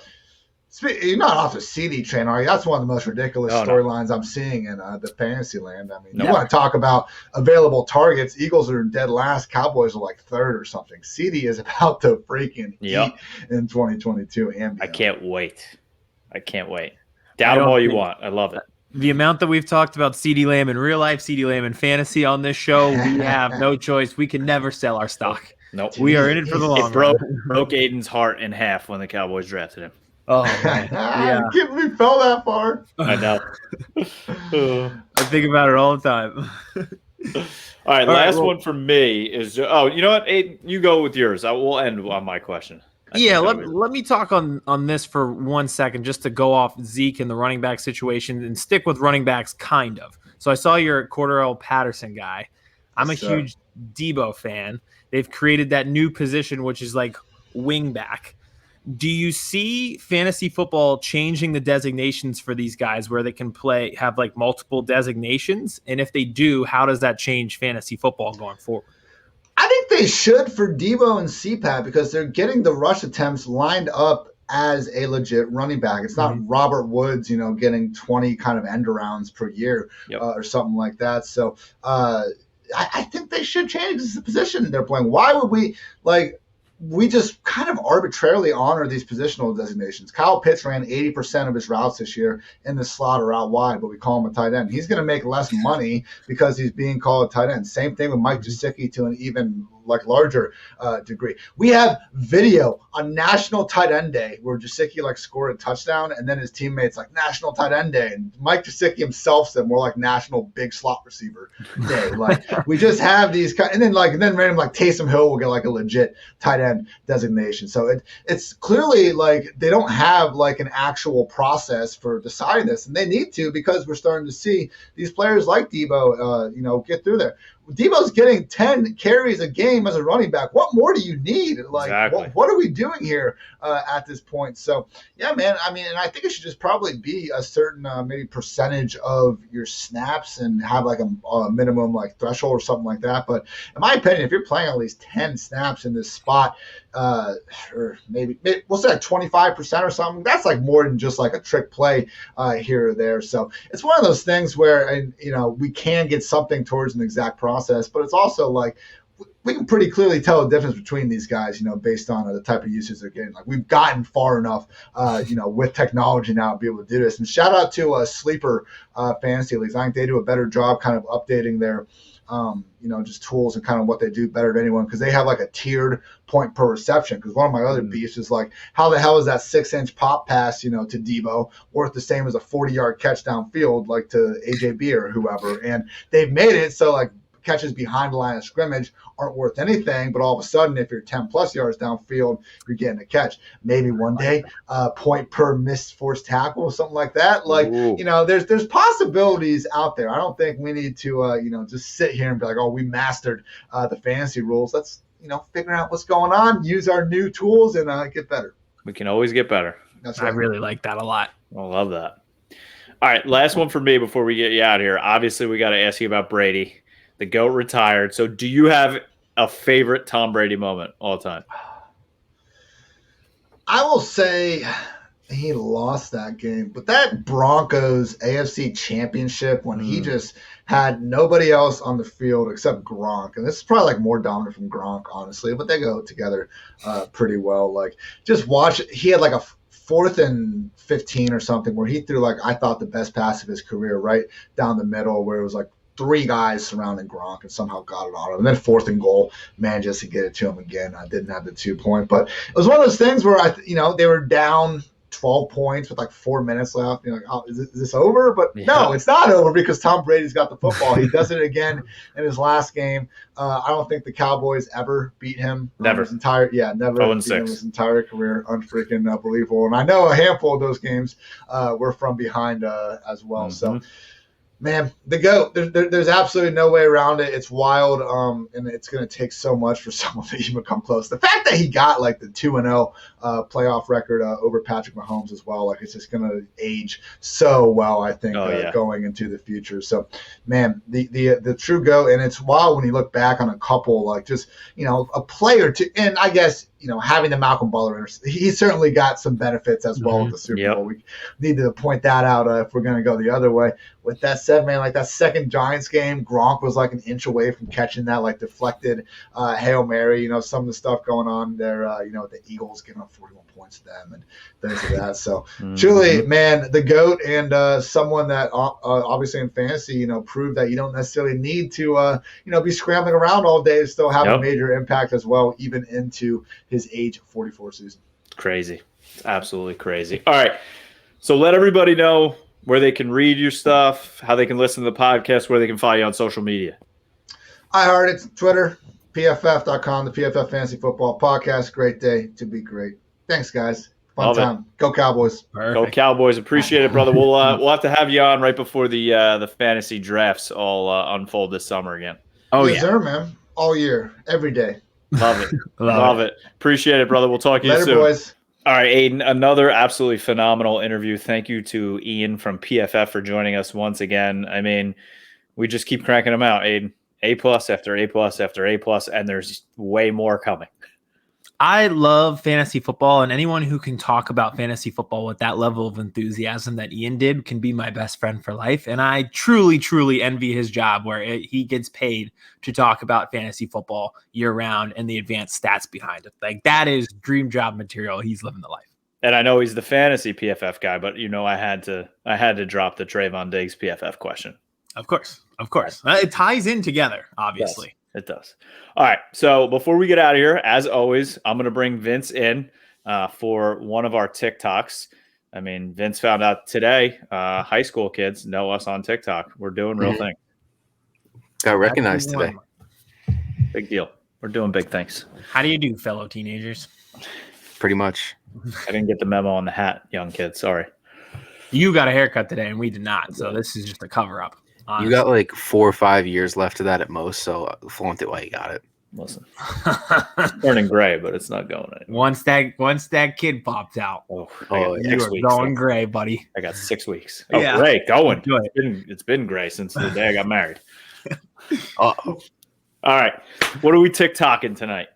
You're not off the CD train, are you? That's one of the most ridiculous storylines I'm seeing in the fantasy land. I mean, you want to talk about available targets. Eagles are dead last. Cowboys are like third or something. CD is about to freaking eat in 2022 and beyond. I can't wait. Doubt them all you want. I love it. The amount that we've talked about CeeDee Lamb in real life, CeeDee Lamb in fantasy on this show, we have no choice. We can never sell our stock. Nope. We are in it for the long run. Broke Aidan's heart in half when the Cowboys drafted him. Oh, man. I can't believe we fell that far. I know. I think about it all the time. All right, last one for me is you know what, Aidan, you go with yours. We'll end on my question. Let me talk on this for 1 second just to go off Zeke and the running back situation and stick with running backs kind of. So I saw your Cordarrelle Patterson guy. I'm a huge Deebo fan. They've created that new position, which is like wing back. Do you see fantasy football changing the designations for these guys where they can have like multiple designations? And if they do, how does that change fantasy football going forward? I think they should for Deebo and CPAT because they're getting the rush attempts lined up as a legit running back. It's not Robert Woods, getting 20 kind of end arounds per year or something like that. So I think they should change. This is the position they're playing. Why would we just kind of arbitrarily honor these positional designations. Kyle Pitts ran 80% of his routes this year in the slot or out wide, but we call him a tight end. He's going to make less money because he's being called a tight end. Same thing with Mike Gesicki to an even larger degree. We have video on National Tight End Day where Gesicki scored a touchdown, and then his teammates National Tight End Day, and Mike Gesicki himself said more like National Big Slot Receiver Day. We just have these, and then random Taysom Hill will get a legit tight end designation. So it's clearly they don't have an actual process for deciding this, and they need to because we're starting to see these players like Deebo, get through there. Deebo's getting 10 carries a game as a running back. What more do you need? Exactly. What are we doing here at this point? So, yeah, man, I mean, and I think it should just probably be a certain maybe percentage of your snaps and have a minimum threshold or something like that. But in my opinion, if you're playing at least 10 snaps in this spot, or maybe we'll say 25% or something, that's more than just a trick play here or there. So it's one of those things where, we can get something towards an exact process, but it's also we can pretty clearly tell the difference between these guys, based on the type of usage they're getting. We've gotten far enough, with technology now to be able to do this. And shout out to Sleeper Fantasy Leagues. I think they do a better job kind of updating their just tools and kind of what they do better than anyone because they have a tiered point per reception. Because one of my other beefs is how the hell is that 6-inch pop pass, to Deebo worth the same as a 40-yard catch downfield, to AJB or whoever? And they've made it so catches behind the line of scrimmage aren't worth anything, but all of a sudden, if you're 10 plus yards downfield, you're getting a catch. Maybe one day, point per missed forced tackle or something like that. There's possibilities out there. I don't think we need to, just sit here and be we mastered the fantasy rules. Let's, figure out what's going on, use our new tools, and get better. We can always get better. That's right. I really like that a lot. I love that. All right, last one for me before we get you out of here. Obviously, we got to ask you about Brady. The GOAT retired. So do you have a favorite Tom Brady moment all time? I will say he lost that game. But that Broncos AFC championship when he just had nobody else on the field except Gronk. And this is probably more dominant from Gronk, honestly. But they go together pretty well. Just watch it. He had a 4th and 15 or something where he threw I thought the best pass of his career right down the middle where it was 3 guys surrounding Gronk and somehow got it on him. And then 4th and goal, managed to get it to him again. I didn't have the 2-point. But it was one of those things where, they were down 12 points with 4 minutes left. Is this over? But no, it's not over because Tom Brady's got the football. He does it again in his last game. I don't think the Cowboys ever beat him. Never. His entire beat him his entire career. Unfreaking believable. And I know a handful of those games were from behind as well. So Man, the GOAT, there's absolutely no way around it. It's wild, and it's going to take so much for someone to even come close. The fact that he got like the 2-0 playoff record over Patrick Mahomes as well, like it's just going to age so well, I think, going into the future. So, man, the true GOAT, and it's wild when you look back on a couple, like just, a player to, and I guess, having the Malcolm Butler, he certainly got some benefits as well with the Super Bowl. We need to point that out if we're going to go the other way. With that said, man, like that second Giants game, Gronk was like an inch away from catching that like deflected Hail Mary. Some of the stuff going on there, with the Eagles giving up 41 points to them and things like that. So truly, man, the GOAT and someone that obviously in fantasy, proved that you don't necessarily need to, be scrambling around all day to still have a major impact as well, even into his age 44 season. Crazy. It's absolutely crazy. All right. So let everybody know where they can read your stuff, how they can listen to the podcast, where they can follow you on social media. Ian Hartitz, Twitter, PFF.com, the PFF Fantasy Football Podcast. Great day to be great. Thanks, guys. Fun time. Go Cowboys. Perfect. Go Cowboys. Appreciate it, brother. We'll have to have you on right before the fantasy drafts all unfold this summer again. Oh, yes, sir, man. All year, every day. Love it. Love it. Appreciate it, brother. We'll talk to you soon. Boys. All right, Aidan, another absolutely phenomenal interview. Thank you to Ian from PFF for joining us once again. I mean, we just keep cranking them out, Aidan. A+ after A+ after A+, and there's way more coming. I love fantasy football, and anyone who can talk about fantasy football with that level of enthusiasm that Ian did can be my best friend for life. And I truly, truly envy his job where he gets paid to talk about fantasy football year round and the advanced stats behind it. Like that is dream job material. He's living the life. And I know he's the fantasy PFF guy, but I had to drop the Trayvon Dix PFF question. Of course. It ties in together, obviously. It does. All right. So before we get out of here, as always, I'm going to bring Vince in for one of our TikToks. I mean, Vince found out today, high school kids know us on TikTok. We're doing real thing. Got recognized today. Big deal. We're doing big things. How do you do, fellow teenagers? Pretty much. I didn't get the memo on the hat, young kid. Sorry. You got a haircut today, and we did not. So this is just a cover-up. Honestly. You got like 4 or 5 years left of that at most, so flaunt it while you got it. Listen, it's turning gray, but it's not going anywhere. Once that kid popped out, you are going gray, buddy. I got 6 weeks. Yeah. Gray, going. It's been gray since the day I got married. Uh-oh. All right, what are we TikToking tonight?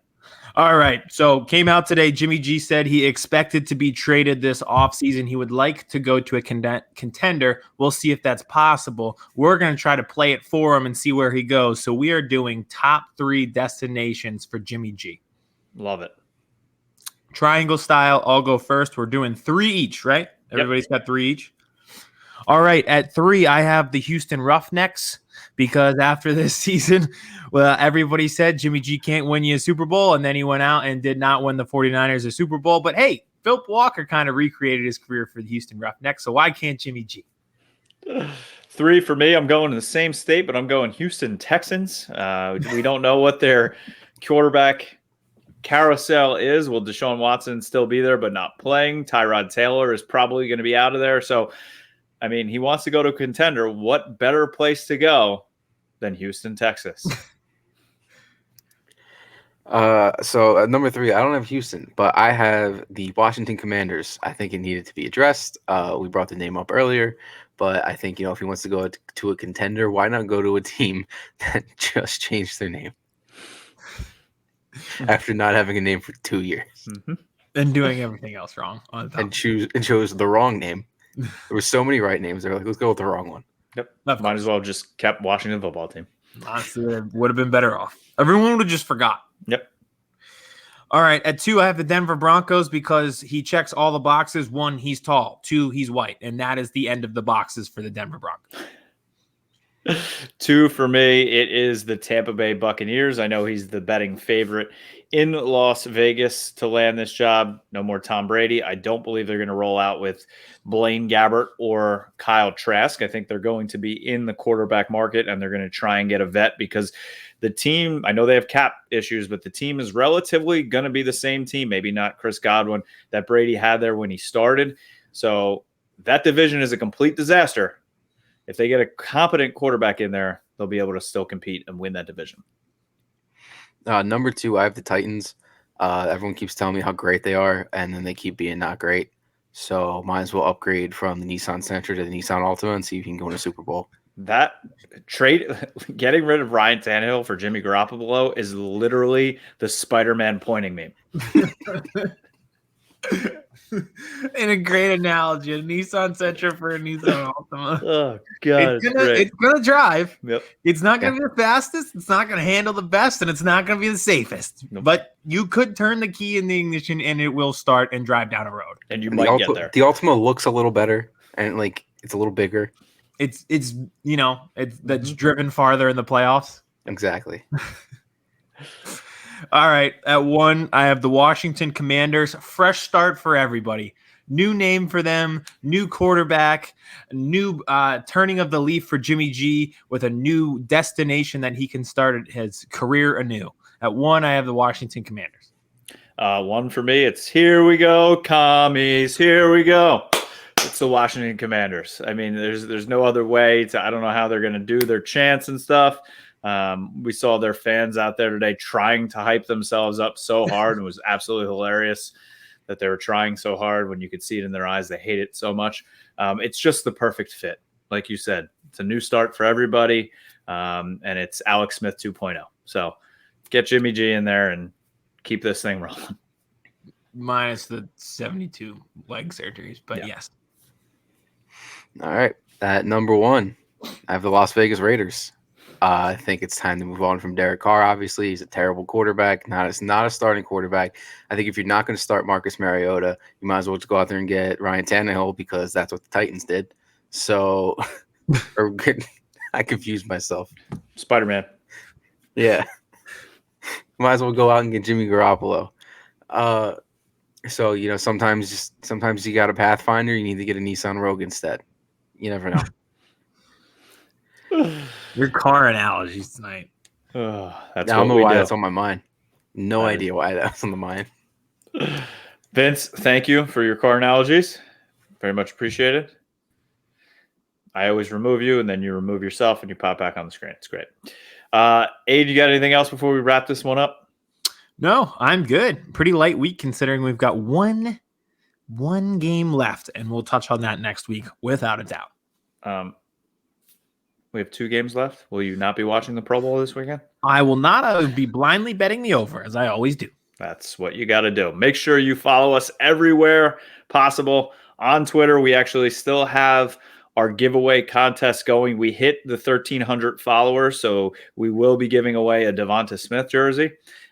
All right, so came out today. Jimmy G said he expected to be traded this offseason. He would like to go to a contender. We'll see if that's possible. We're going to try to play it for him and see where he goes. So we are doing top 3 destinations for Jimmy G. Love it. Triangle style. I'll go first. We're doing 3 each, right? Everybody's got 3 each. All right, at 3, I have the Houston Roughnecks because after this season, well, everybody said Jimmy G can't win you a Super Bowl, and then he went out and did not win the 49ers a Super Bowl. But, hey, Philip Walker kind of recreated his career for the Houston Roughnecks, so why can't Jimmy G? 3 for me. I'm going to the same state, but I'm going Houston Texans. We don't know what their quarterback carousel is. Will Deshaun Watson still be there but not playing? Tyrod Taylor is probably going to be out of there. So, I mean, he wants to go to a contender. What better place to go than Houston, Texas? So at number 3, I don't have Houston, but I have the Washington Commanders. I think it needed to be addressed. We brought the name up earlier, but I think, if he wants to go to a contender, why not go to a team that just changed their name after not having a name for 2 years and doing everything else wrong on top. and chose the wrong name. There were so many right names. They're like, let's go with the wrong one. Yep. Might as well just kept Washington football team. Honestly, it would have been better off. Everyone would have just forgot. Yep. All right. At 2, I have the Denver Broncos because he checks all the boxes. 1, he's tall. 2, he's white. And that is the end of the boxes for the Denver Broncos. 2 for me, it is the Tampa Bay Buccaneers. I know he's the betting favorite in Las Vegas to land this job. No more Tom Brady. I don't believe they're going to roll out with Blaine Gabbert or Kyle Trask. I think they're going to be in the quarterback market, and they're going to try and get a vet because the team, I know they have cap issues, but the team is relatively going to be the same team, maybe not Chris Godwin, that Brady had there when he started. So that division is a complete disaster. if they get a competent quarterback in there, they'll be able to still compete and win that division. Number 2, I have the Titans. Everyone keeps telling me how great they are, and then they keep being not great. So might as well upgrade from the Nissan Sentra to the Nissan Altima and see if you can go win a Super Bowl. That trade, getting rid of Ryan Tannehill for Jimmy Garappolo is literally the Spider-Man pointing meme. In a great analogy, a Nissan Sentra for a Nissan Altima. Oh God, it's gonna drive. Yep. It's not gonna be the fastest. It's not gonna handle the best, and it's not gonna be the safest. Nope. But you could turn the key in the ignition, and it will start and drive down a road. And you might get there. The Altima looks a little better, and like it's a little bigger. It's that's driven farther in the playoffs. Exactly. All right, at 1, I have the Washington Commanders. Fresh start for everybody. New name for them, new quarterback, new turning of the leaf for Jimmy G with a new destination that he can start his career anew. At 1, I have the Washington Commanders. 1 for me, it's here we go, commies, here we go. It's the Washington Commanders. I mean, there's no other way I don't know how they're going to do their chants and stuff. We saw their fans out there today trying to hype themselves up so hard, and it was absolutely hilarious that they were trying so hard when you could see it in their eyes. They hate it so much. It's just the perfect fit. Like you said, it's a new start for everybody, and it's Alex Smith 2.0. So get Jimmy G in there and keep this thing rolling. Minus the 72 leg surgeries, but yes. All right. At number 1, I have the Las Vegas Raiders. I think it's time to move on from Derek Carr. Obviously, he's a terrible quarterback. It's not a starting quarterback. I think if you're not going to start Marcus Mariota, you might as well just go out there and get Ryan Tannehill because that's what the Titans did. So, I confused myself. Spider-Man. Yeah. Might as well go out and get Jimmy Garappolo. So, sometimes you got a Pathfinder. You need to get a Nissan Rogue instead. You never know. Your car analogies tonight. That's I don't know why that's on my mind. No idea why that's on the mind. Vince, thank you for your car analogies. Very much appreciated. I always remove you, and then you remove yourself, and you pop back on the screen. It's great. Aid, you got anything else before we wrap this one up? No, I'm good. Pretty light week considering we've got one game left, and we'll touch on that next week without a doubt. We have 2 games left. Will you not be watching the Pro Bowl this weekend? I will not. I will be blindly betting the over, as I always do. That's what you got to do. Make sure you follow us everywhere possible. On Twitter, we actually still have our giveaway contest going. We hit the 1,300 followers, so we will be giving away a Devonta Smith jersey.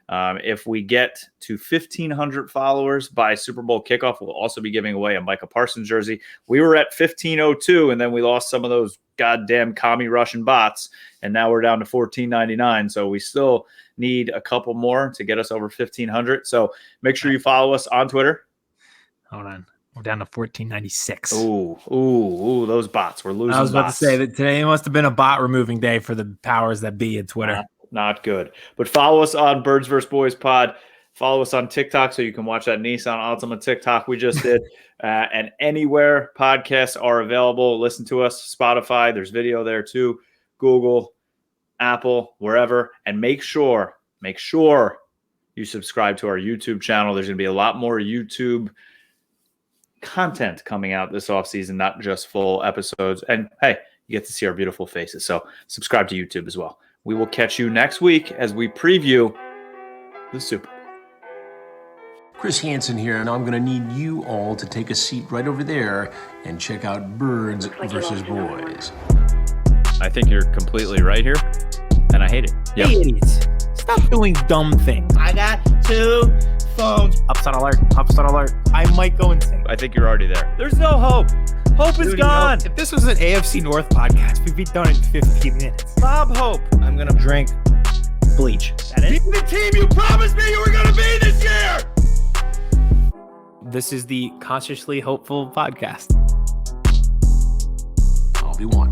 If we get to 1,500 followers by Super Bowl kickoff, we'll also be giving away a Micah Parsons jersey. We were at 1,502, and then we lost some of those goddamn commie Russian bots, and now we're down to 1,499. So we still need a couple more to get us over 1,500. So make sure you follow us on Twitter. Hold on. We're down to 1,496. Ooh, those bots. We're losing bots. I was about to say that today must have been a bot removing day for the powers that be at Twitter. Not good. But follow us on Birds vs. Boys Pod. Follow us on TikTok so you can watch that Nissan Altima TikTok we just did. And anywhere podcasts are available, listen to us. Spotify, there's video there too. Google, Apple, wherever. And make sure you subscribe to our YouTube channel. There's going to be a lot more YouTube content coming out this offseason, not just full episodes. And hey, you get to see our beautiful faces. So subscribe to YouTube as well. We will catch you next week as we preview the Super Bowl. Chris Hansen here, and I'm going to need you all to take a seat right over there and check out Birds vs. Boys. I think you're completely right here, and I hate it. Yep. Hey, idiots. Stop doing dumb things. I got 2 phones. Upset alert. I might go insane. I think you're already there. There's no hope. Hope is gone. If this was an AFC North podcast, we'd be done in 15 minutes. Bob Hope. I'm going to drink bleach. That is? Be the team you promised me you were going to be this year. This is the Consciously Hopeful Podcast. I'll be watching.